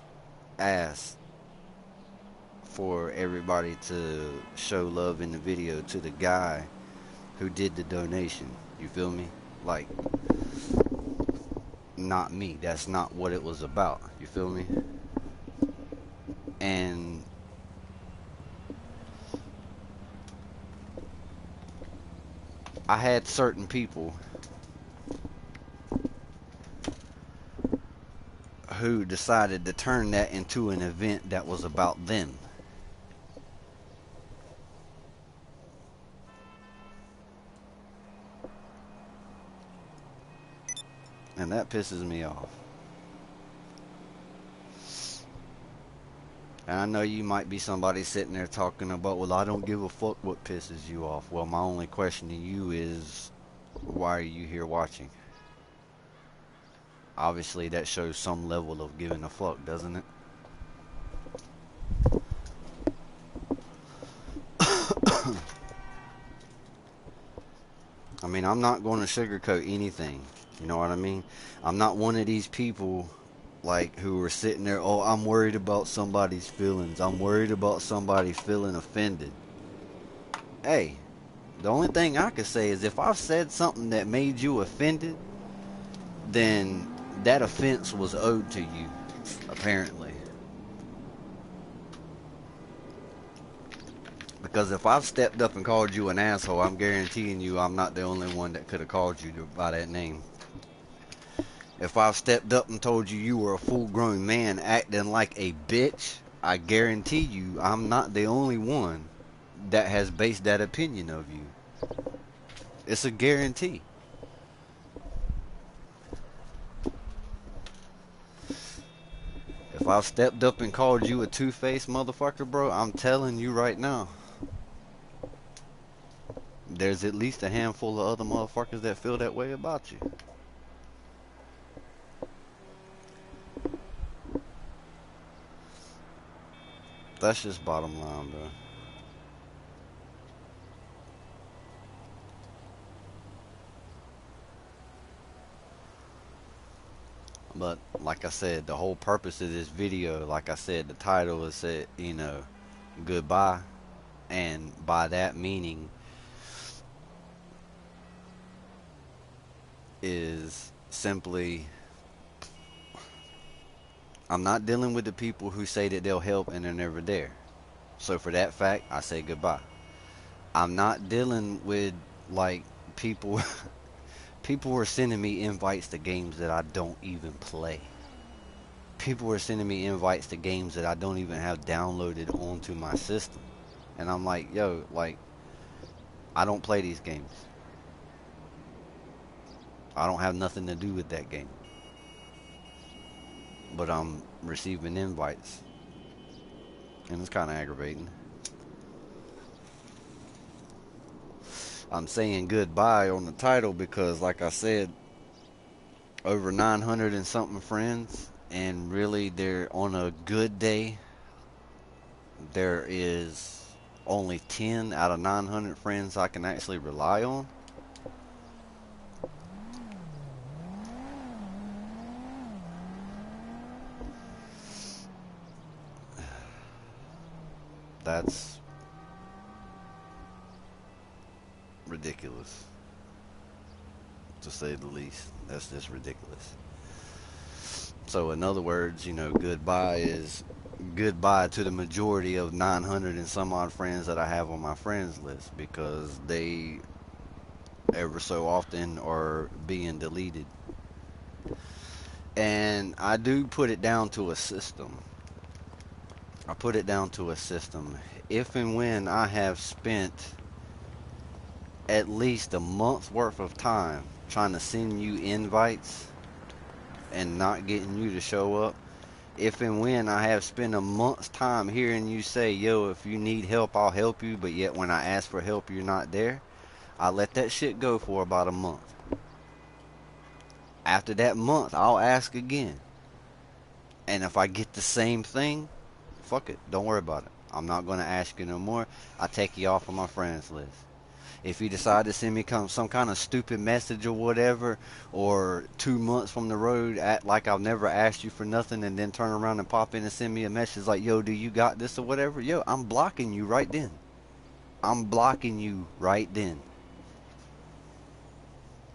asked for everybody to show love in the video to the guy who did the donation. You feel me? Like, not me. That's not what it was about. You feel me? And I had certain people who decided to turn that into an event that was about them. And that pisses me off. And I know you might be somebody sitting there talking about, well, I don't give a fuck what pisses you off. Well, my only question to you is, why are you here watching? Obviously, that shows some level of giving a fuck, doesn't it? I mean, I'm not going to sugarcoat anything. You know what I mean? I'm not one of these people like who are sitting there, oh, I'm worried about somebody's feelings. I'm worried about somebody feeling offended. Hey, the only thing I could say is if I've said something that made you offended, then that offense was owed to you, apparently. Because if I've stepped up and called you an asshole, I'm guaranteeing you I'm not the only one that could have called you by that name. If I've stepped up and told you you were a full-grown man acting like a bitch, I guarantee you I'm not the only one that has based that opinion of you. It's a guarantee. If I've stepped up and called you a two-faced motherfucker, bro, I'm telling you right now, there's at least a handful of other motherfuckers that feel that way about you. That's just bottom line, bro. But like I said, the whole purpose of this video, like I said, the title is said, you know, goodbye, and by that meaning is simply, I'm not dealing with the people who say that they'll help and they're never there. So for that fact, I say goodbye. I'm not dealing with like people people are sending me invites to games that I don't even play. People are sending me invites to games that I don't even have downloaded onto my system. And I'm like, yo, like, I don't play these games. I don't have nothing to do with that game. But I'm receiving invites. And it's kind of aggravating. I'm saying goodbye on the title because, like I said, over 900 and something friends. And really, they're on a good day, there is only 10 out of 900 friends I can actually rely on. That's ridiculous, to say the least. That's just ridiculous. So, in other words, goodbye is goodbye to the majority of 900 and some odd friends that I have on my friends list because they ever so often are being deleted. And I do put it down to a system. I put it down to a system. If and when I have spent at least a month's worth of time trying to send you invites and not getting you to show up, if and when I have spent a month's time hearing you say, yo, if you need help, I'll help you, but yet when I ask for help, you're not there, I let that shit go for about a month. After that month, I'll ask again. And if I get the same thing, fuck it. Don't worry about it. I'm not going to ask you no more. I take you off of my friends list. If you decide to send me some kind of stupid message or whatever, or 2 months from the road, act like I've never asked you for nothing, and then turn around and pop in and send me a message like, yo, do you got this or whatever? Yo, I'm blocking you right then. I'm blocking you right then.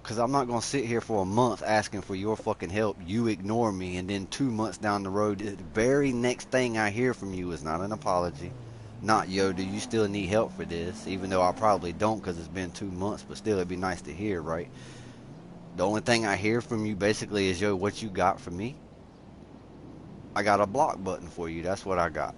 Because I'm not going to sit here for a month asking for your fucking help. You ignore me, and then 2 months down the road, the very next thing I hear from you is not an apology. Not, yo, do you still need help for this? Even though I probably don't because it's been 2 months, but still, it'd be nice to hear, right? The only thing I hear from you basically is, yo, what you got for me? I got a block button for you. That's what I got.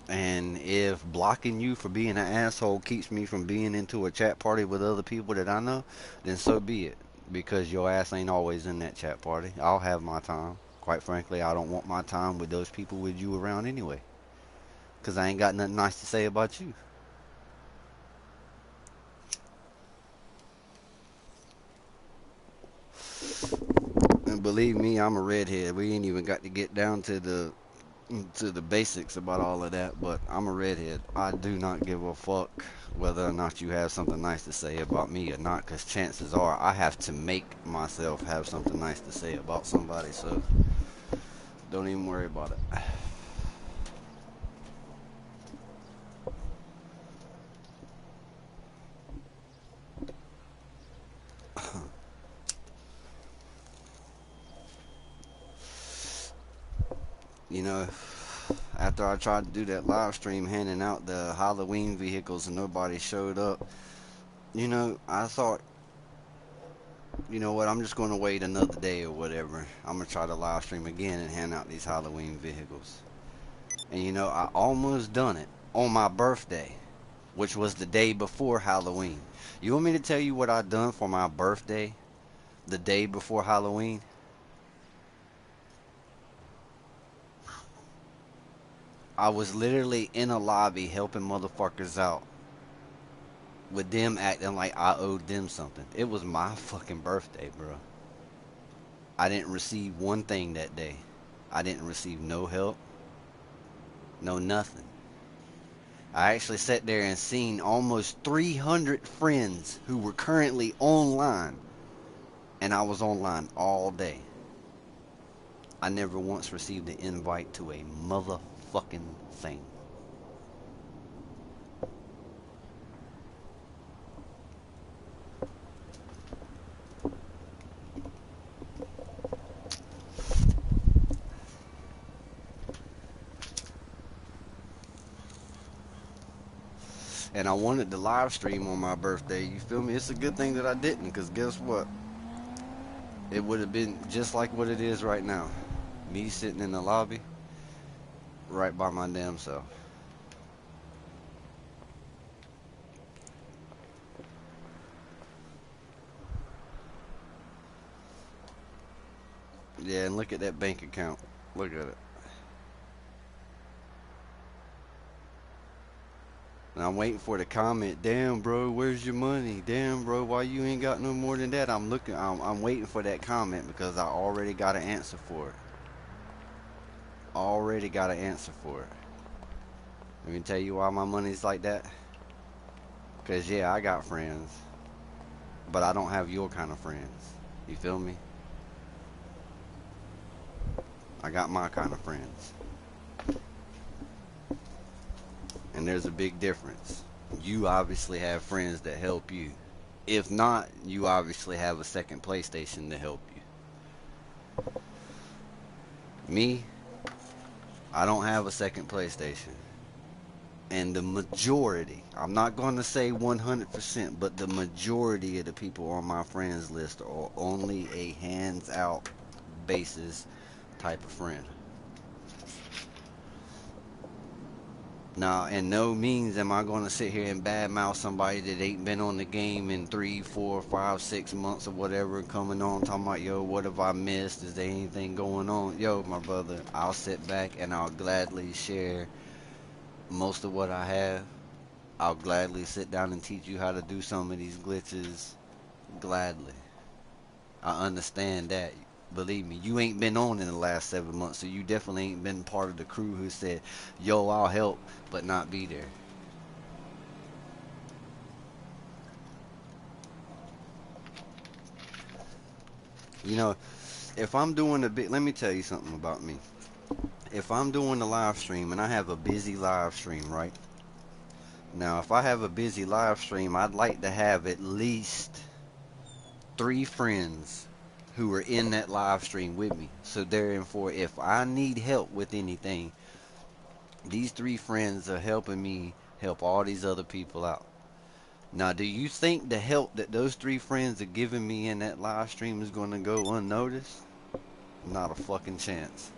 And if blocking you for being an asshole keeps me from being into a chat party with other people that I know, then so be it. Because your ass ain't always in that chat party. I'll have my time. Quite frankly, I don't want my time with those people with you around anyway. Because I ain't got nothing nice to say about you. And believe me, I'm a redhead. We ain't even got to get down to the basics about all of that, but I'm a redhead. I do not give a fuck whether or not you have something nice to say about me or not, because chances are I have to make myself have something nice to say about somebody, so don't even worry about it. You know, after I tried to do that live stream handing out the Halloween vehicles and nobody showed up, I thought, you know what, I'm just going to wait another day or whatever. I'm going to try to live stream again and hand out these Halloween vehicles. And I almost done it on my birthday, which was the day before Halloween. You want me to tell you what I done for my birthday the day before Halloween? I was literally in a lobby helping motherfuckers out with them acting like I owed them something. It was my fucking birthday, bro. I didn't receive one thing that day. I didn't receive no help, no nothing. I actually sat there and seen almost 300 friends who were currently online, and I was online all day. I never once received an invite to a motherfucking thing. And I wanted to live stream on my birthday, you feel me? It's a good thing that I didn't, because guess what? It would have been just like what it is right now. Me sitting in the lobby, right by my damn self. Yeah, and look at that bank account. Look at it. And I'm waiting for the comment. Damn, bro, where's your money? Damn, bro, why you ain't got no more than that? I'm waiting for that comment because I already got an answer for it. Already got an answer for it. Let me tell you why my money's like that. Because, yeah, I got friends. but I don't have your kind of friends. You feel me? I got my kind of friends. And there's a big difference. You obviously have friends that help you. If not, you obviously have a second PlayStation to help you. Me, I don't have a second PlayStation. And the majority, I'm not going to say 100%, but the majority of the people on my friends list are only a hands out basis type of friend. Now, in no means am I going to sit here and badmouth somebody that ain't been on the game in 3, 4, 5, 6 months or whatever, coming on talking about, yo, what have I missed? Is there anything going on? Yo, my brother, I'll sit back and I'll gladly share most of what I have. I'll gladly sit down and teach you how to do some of these glitches. Gladly. I understand that. Believe me, you ain't been on in the last 7 months, so you definitely ain't been part of the crew who said, yo, I'll help, but not be there. You know, if I'm doing a bit, let me tell you something about me. If I'm doing a live stream and I have a busy live stream, right? Now, if I have a busy live stream, I'd like to have at least 3 friends who are in that live stream with me. So therefore, if I need help with anything, these 3 friends are helping me help all these other people out. Now, do you think the help that those 3 friends are giving me in that live stream is going to go unnoticed? Not a fucking chance.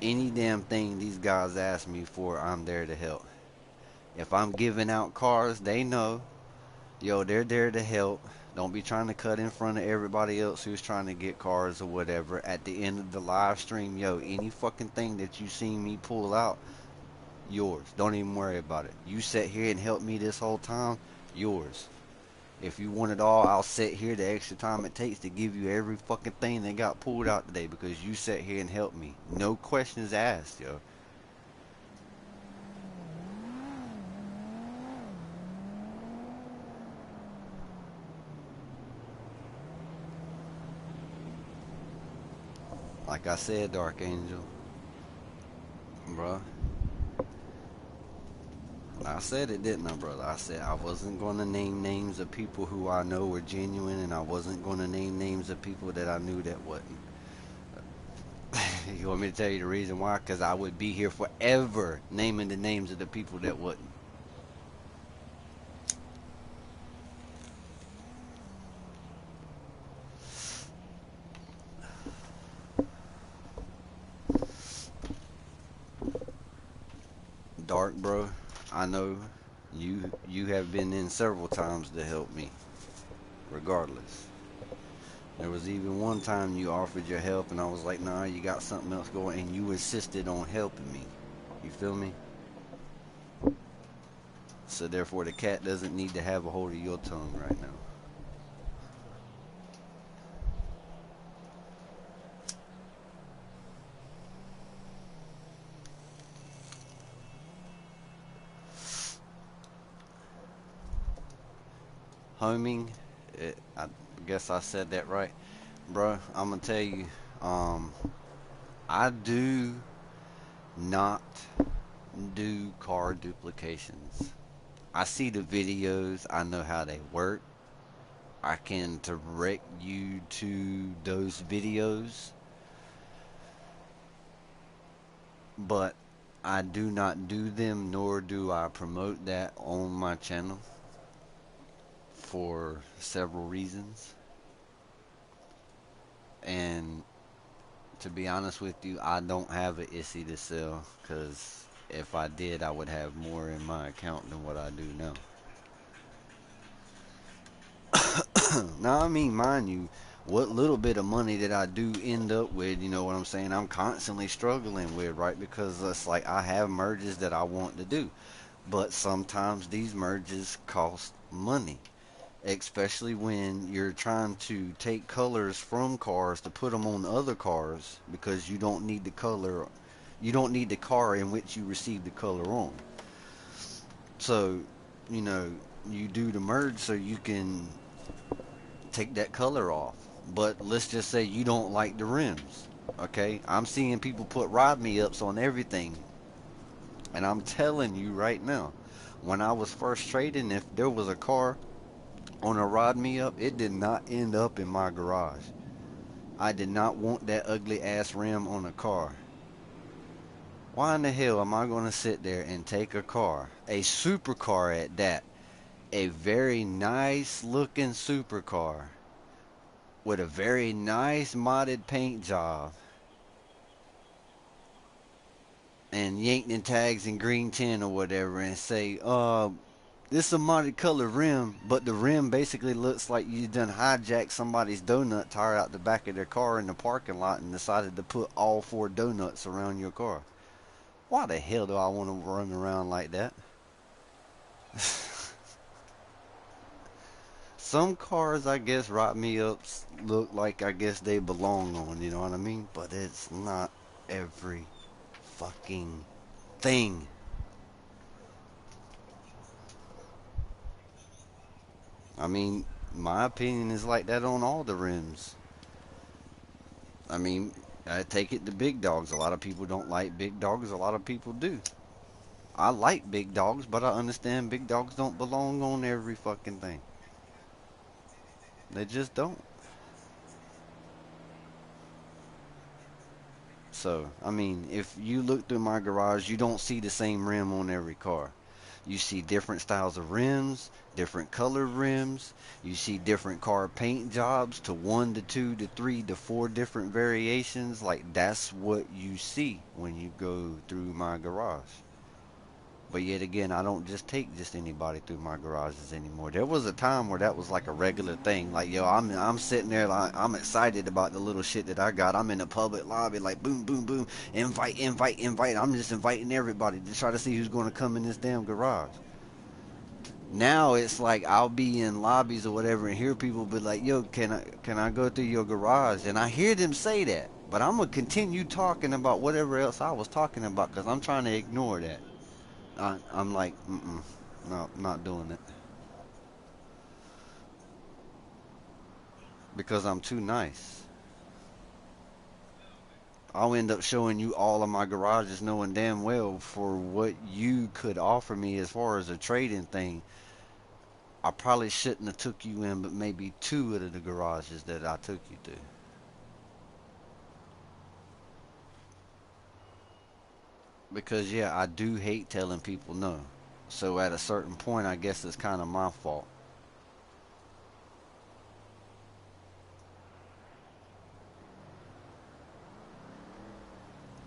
Any damn thing these guys ask me for, I'm there to help. If I'm giving out cars, they know, yo, they're there to help. Don't be trying to cut in front of everybody else who's trying to get cars or whatever. At the end of the live stream, yo, any fucking thing that you see me pull out, yours. Don't even worry about it. You sit here and help me this whole time, yours. If you want it all, I'll sit here the extra time it takes to give you every fucking thing that got pulled out today because you sat here and helped me. No questions asked, yo. Like I said, Dark Angel, bruh. I said it, didn't I, brother? I said I wasn't going to name names of people who I know were genuine, and I wasn't going to name names of people that I knew that wasn't. You want me to tell you the reason why? Because I would be here forever naming the names of the people that wasn't. Dark, bro, I know you have been in several times to help me, regardless. There was even one time you offered your help, and I was like, nah, you got something else going, and you insisted on helping me. You feel me? So therefore, the cat doesn't need to have a hold of your tongue right now. Homing, I guess I said that right. Bro, I'm gonna tell you, um, I do not do car duplications. I see the videos, I know how they work. I can direct you to those videos, but I do not do them, nor do I promote that on my channel for several reasons. And to be honest with you, I don't have an issue to sell, because if I did, I would have more in my account than what I do now. Now, I mean, mind you, what little bit of money that I do end up with, you know what I'm saying, I'm constantly struggling with, right? Because it's like I have merges that I want to do, but sometimes these merges cost money, especially when you're trying to take colors from cars to put them on other cars because you don't need the car in which you receive the color on. So, you know, you do the merge so you can take that color off. But let's just say you don't like the rims. Okay? I'm seeing people put rod me ups on everything. And I'm telling you right now, when I was first trading, if there was a car on a rod me up, it did not end up in my garage. I did not want that ugly ass rim on a car. Why in the hell am I going to sit there and take a car, a supercar at that, a very nice looking supercar with a very nice modded paint job and Yankton tags and green tin or whatever and say, this is a modded color rim, but the rim basically looks like you done hijacked somebody's donut tire out the back of their car in the parking lot and decided to put all 4 donuts around your car. Why the hell do I want to run around like that? Some cars, I guess, rot me ups look like I guess they belong on, you know what I mean? But it's not every fucking thing. I mean, my opinion is like that on all the rims. I mean, I take it to big dogs. A lot of people don't like big dogs. A lot of people do. I like big dogs, but I understand big dogs don't belong on every fucking thing. They just don't. So, I mean, if you look through my garage, you don't see the same rim on every car. You see different styles of rims, different color rims. You see different car paint jobs to 1 to 2 to 3 to 4 different variations. Like, that's what you see when you go through my garage. But yet again, I don't just take just anybody through my garages anymore. There was a time where that was like a regular thing. Like, yo, I'm sitting there, like, I'm excited about the little shit that I got. I'm in the public lobby, like, boom, boom, boom, invite, invite, invite. I'm just inviting everybody to try to see who's going to come in this damn garage. Now it's like I'll be in lobbies or whatever and hear people be like, yo, can I go through your garage? And I hear them say that, but I'm gonna continue talking about whatever else I was talking about because I'm trying to ignore that. I'm like, no, not doing it because I'm too nice. I'll end up showing you all of my garages knowing damn well for what you could offer me as far as a trading thing. I probably shouldn't have took you in, but maybe 2 of the garages that I took you to. Because yeah, I do hate telling people no. So at a certain point, I guess it's kind of my fault.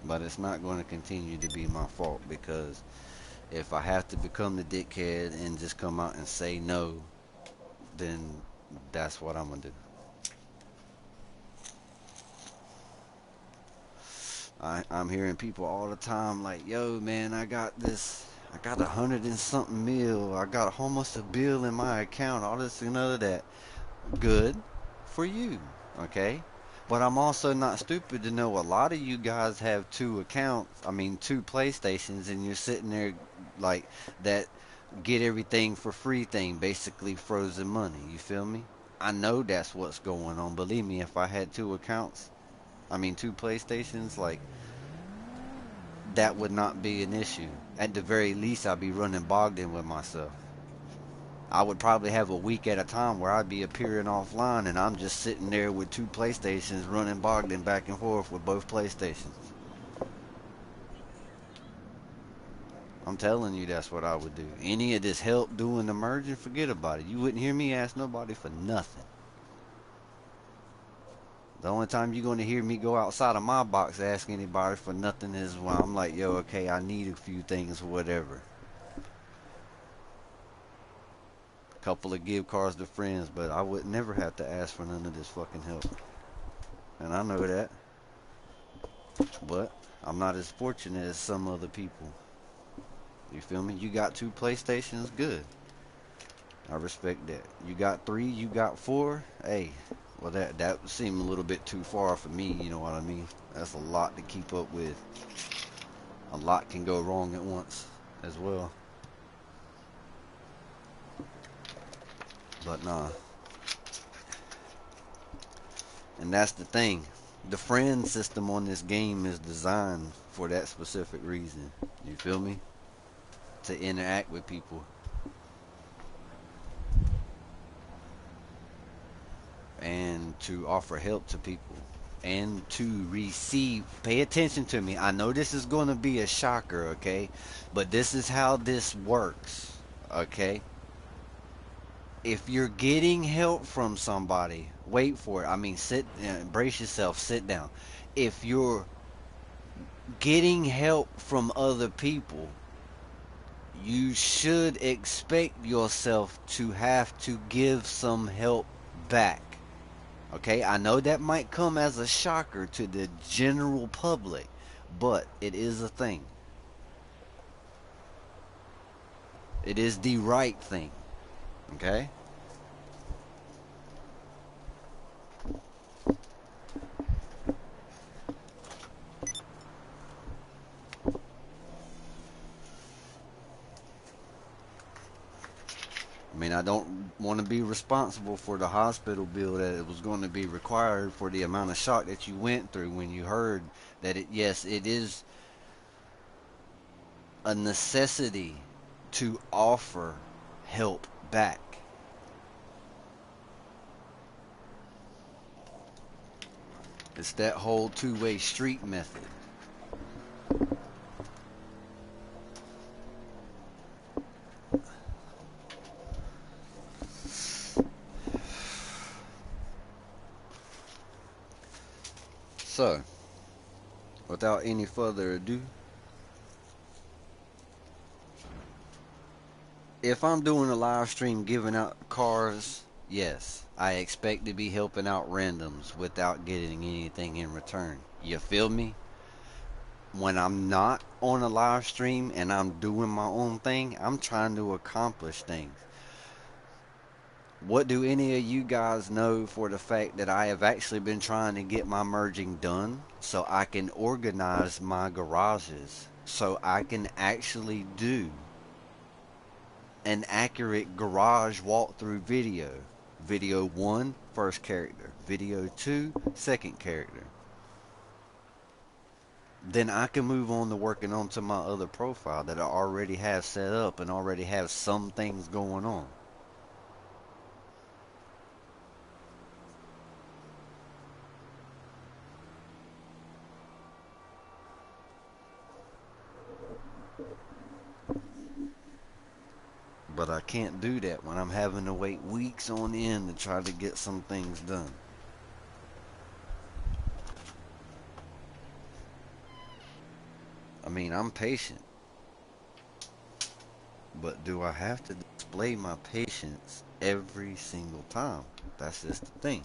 But it's not going to continue to be my fault because if I have to become the dickhead and just come out and say no, then that's what I'm gonna do. I'm hearing people all the time like, yo, man, I got 100 and something mil. I got almost a bill in my account, all this and other that. Good for you, okay? But I'm also not stupid to know a lot of you guys have 2 accounts, I mean 2 PlayStations, and you're sitting there like that get everything for free thing, basically frozen money, you feel me? I know that's what's going on. Believe me, if I had 2 accounts, I mean 2 PlayStations, like that would not be an issue. At the very least, I'd be running bogged in with myself. I would probably have a week at a time where I'd be appearing offline and I'm just sitting there with 2 PlayStations running Bogdan back and forth with both PlayStations. I'm telling you that's what I would do. Any of this help doing the merging, forget about it. You wouldn't hear me ask nobody for nothing. The only time you're going to hear me go outside of my box ask anybody for nothing is when I'm like, yo, okay, I need a few things or whatever. Couple of gift cards to friends, but I would never have to ask for none of this fucking help. And I know that. But I'm not as fortunate as some other people. You feel me? You got 2 PlayStations, good. I respect that. You got 3, you got 4. Hey, well that seemed a little bit too far for me. You know what I mean? That's a lot to keep up with. A lot can go wrong at once, as well. But nah, and that's the thing. The friend system on this game is designed for that specific reason. You feel me? To interact with people and to offer help to people and to receive. Pay attention to me. I know this is going to be a shocker, okay? But this is how this works, okay? If you're getting help from somebody, wait for it. I mean, brace yourself, sit down. If you're getting help from other people, you should expect yourself to have to give some help back. Okay, I know that might come as a shocker to the general public, but it is a thing. It is the right thing. Okay? I mean, I don't want to be responsible for the hospital bill that it was going to be required for the amount of shock that you went through when you heard that yes, it is a necessity to offer help back. It's that whole two-way street method. So, without any further ado, if I'm doing a live stream giving out cars, yes, I expect to be helping out randoms without getting anything in return. You feel me? When I'm not on a live stream and I'm doing my own thing, I'm trying to accomplish things. What do any of you guys know for the fact that I have actually been trying to get my merging done so I can organize my garages so I can actually do an accurate garage walkthrough video. Video 1, first character. Video 2, second character. Then I can move on to working onto my other profile that I already have set up and already have some things going on. But I can't do that when I'm having to wait weeks on end to try to get some things done. I mean, I'm patient. But do I have to display my patience every single time? That's just the thing.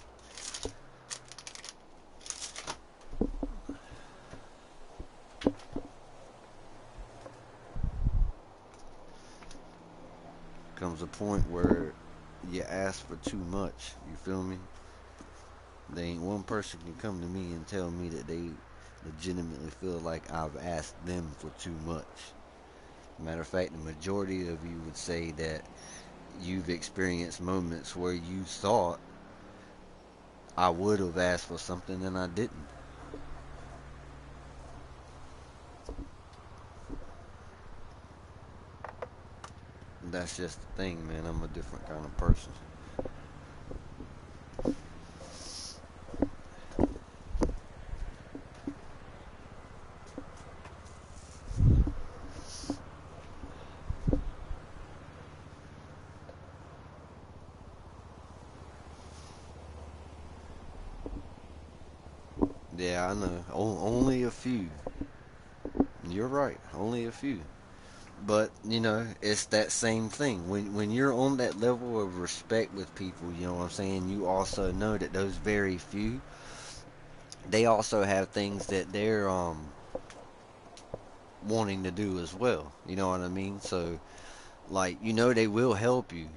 Comes a point where you ask for too much. You feel me? There ain't one person can come to me and tell me that they legitimately feel like I've asked them for too much. Matter of fact, the majority of you would say that you've experienced moments where you thought I would have asked for something and I didn't. That's just the thing, man. I'm a different kind of person. Yeah, I know. Only a few. You're right. Only a few. But, you know, it's that same thing. When you're on that level of respect with people, you know what I'm saying, you also know that those very few, they also have things that they're wanting to do as well. You know what I mean? So, like, you know they will help you.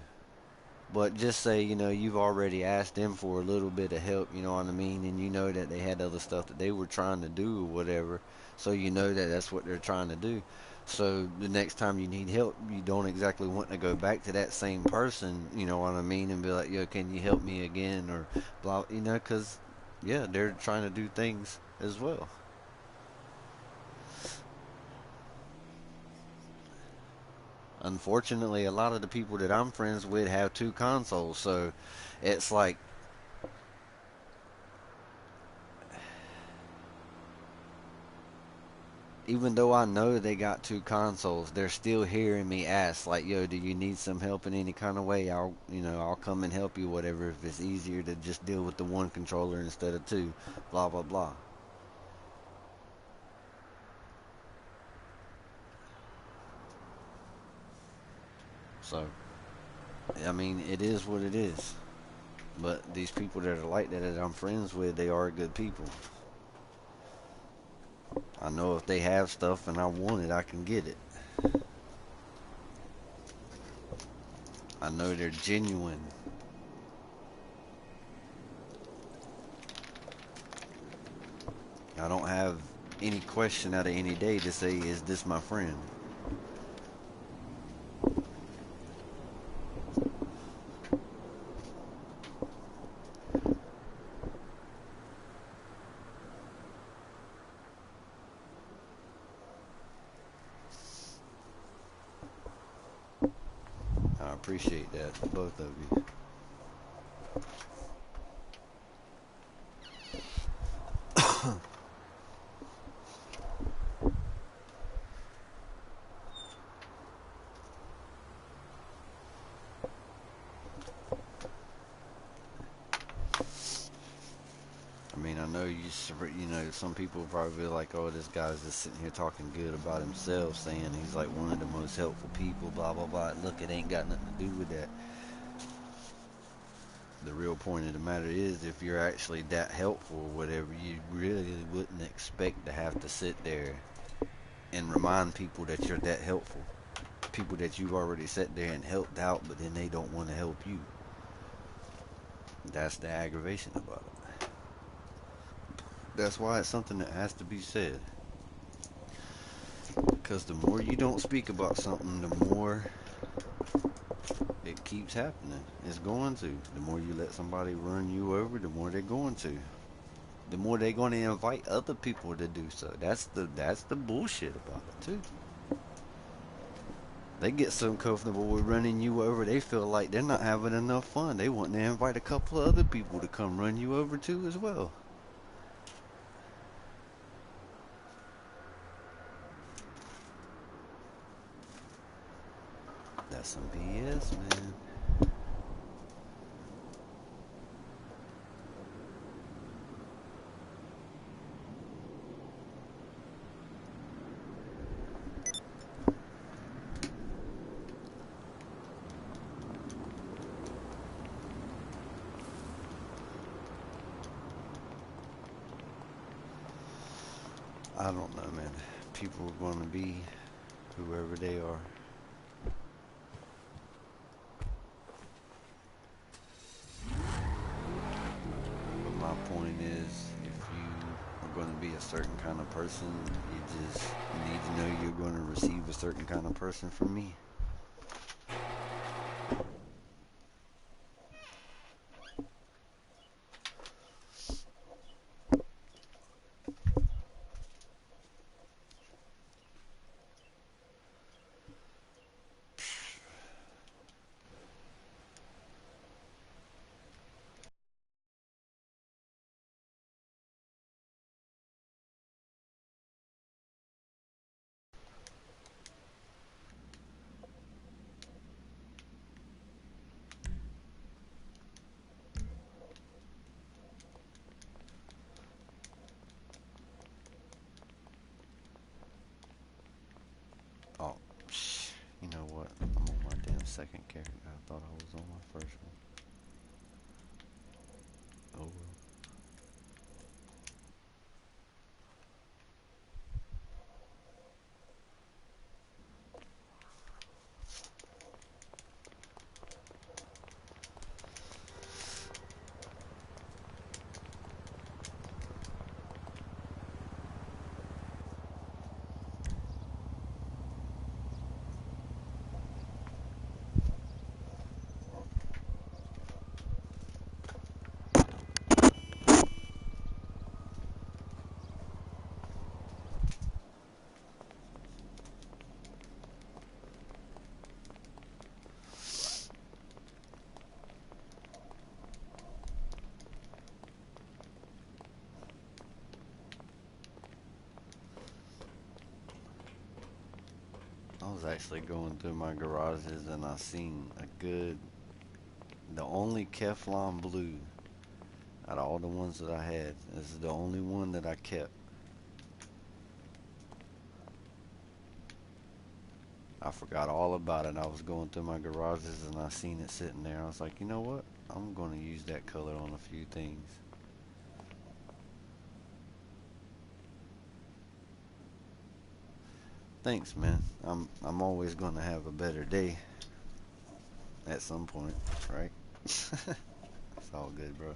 But just say, you know, you've already asked them for a little bit of help, you know what I mean? And you know that they had other stuff that they were trying to do or whatever. So you know that that's what they're trying to do. So the next time you need help, you don't exactly want to go back to that same person, you know what I mean, and be like, yo, can you help me again, or blah, you know, because, yeah, they're trying to do things as well. Unfortunately, a lot of the people that I'm friends with have two consoles, so it's like, even though I know they got two consoles, they're still hearing me ask, like, yo, do you need some help in any kind of way? I'll come and help you, whatever, if it's easier to just deal with the one controller instead of two, blah, blah, blah. So, I mean, it is what it is. But these people that are like that I'm friends with, they are good people. I know if they have stuff and I want it, I can get it. I know they're genuine. I don't have any question out of any day to say, is this my friend? I appreciate that, both of you. I mean, I know some people probably be like, oh, this guy's just sitting here talking good about himself, saying he's like one of the most helpful people, blah, blah, blah. Look, it ain't got nothing to do with that. The real point of the matter is, if you're actually that helpful or whatever, you really wouldn't expect to have to sit there and remind people that you're that helpful. People that you've already sat there and helped out, but then they don't want to help you. That's the aggravation about it. That's why it's something that has to be said. Because the more you don't speak about something, the more it keeps happening. It's going to. The more you let somebody run you over, the more they're going to. The more they're going to invite other people to do so. That's the bullshit about it too. They get so comfortable with running you over, they feel like they're not having enough fun. They want to invite a couple of other people to come run you over too as well. That's some BS, man. I don't know, man. People are going to be whoever they are. But my point is, if you are going to be a certain kind of person, you just need to know you're going to receive a certain kind of person from me. Oh, you know what? I'm on my damn second character. I thought I was on my first one. Oh well. I was actually going through my garages and I seen the only Kevlar blue out of all the ones that I had. This is the only one that I kept. I forgot all about it. I was going through my garages and I seen it sitting there. I was like, you know what? I'm going to use that color on a few things. Thanks, man. I'm always going to have a better day at some point, right? It's all good, bro.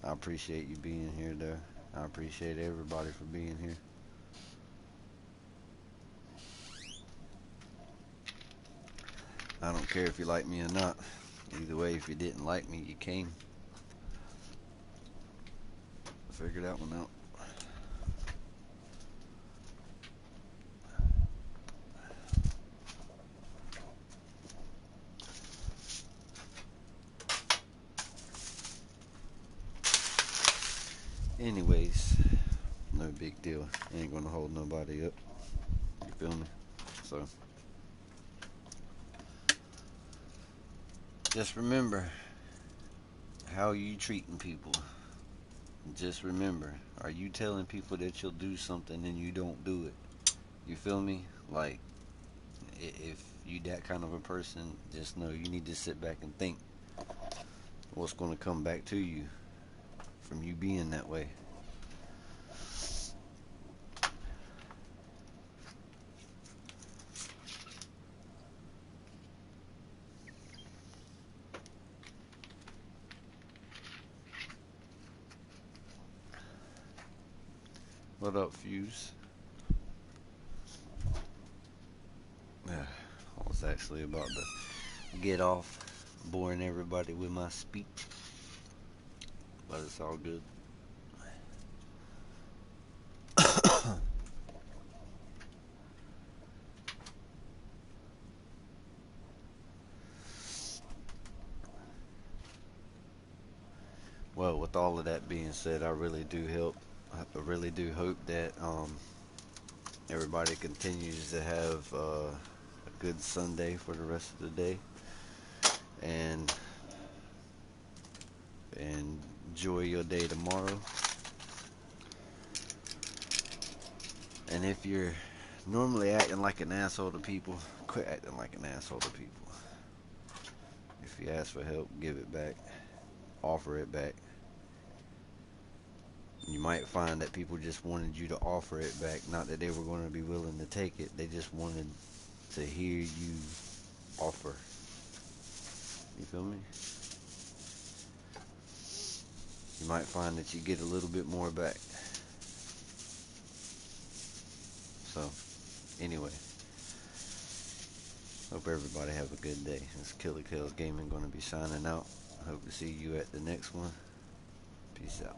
I appreciate you being here, though. I appreciate everybody for being here. I don't care if you like me or not. Either way, if you didn't like me, you came. Figure that one out. Anyways, no big deal. Ain't gonna hold nobody up. You feel me? So, just remember how you treating people. Just remember, are you telling people that you'll do something and you don't do it? You feel me? Like, if you that kind of a person, just know you need to sit back and think what's going to come back to you from you being that way. What up, Fuse? Yeah, I was actually about to get off, boring everybody with my speech, but it's all good. Well, with all of that being said, I really do hope that everybody continues to have a good Sunday for the rest of the day, and enjoy your day tomorrow. And if you're normally acting like an asshole to people, quit acting like an asshole to people. If you ask for help, give it back. Offer it back. You might find that people just wanted you to offer it back. Not that they were going to be willing to take it. They just wanted to hear you offer. You feel me? You might find that you get a little bit more back. So, anyway. Hope everybody have a good day. It's Killer Kells Gaming going to be signing out. Hope to see you at the next one. Peace out.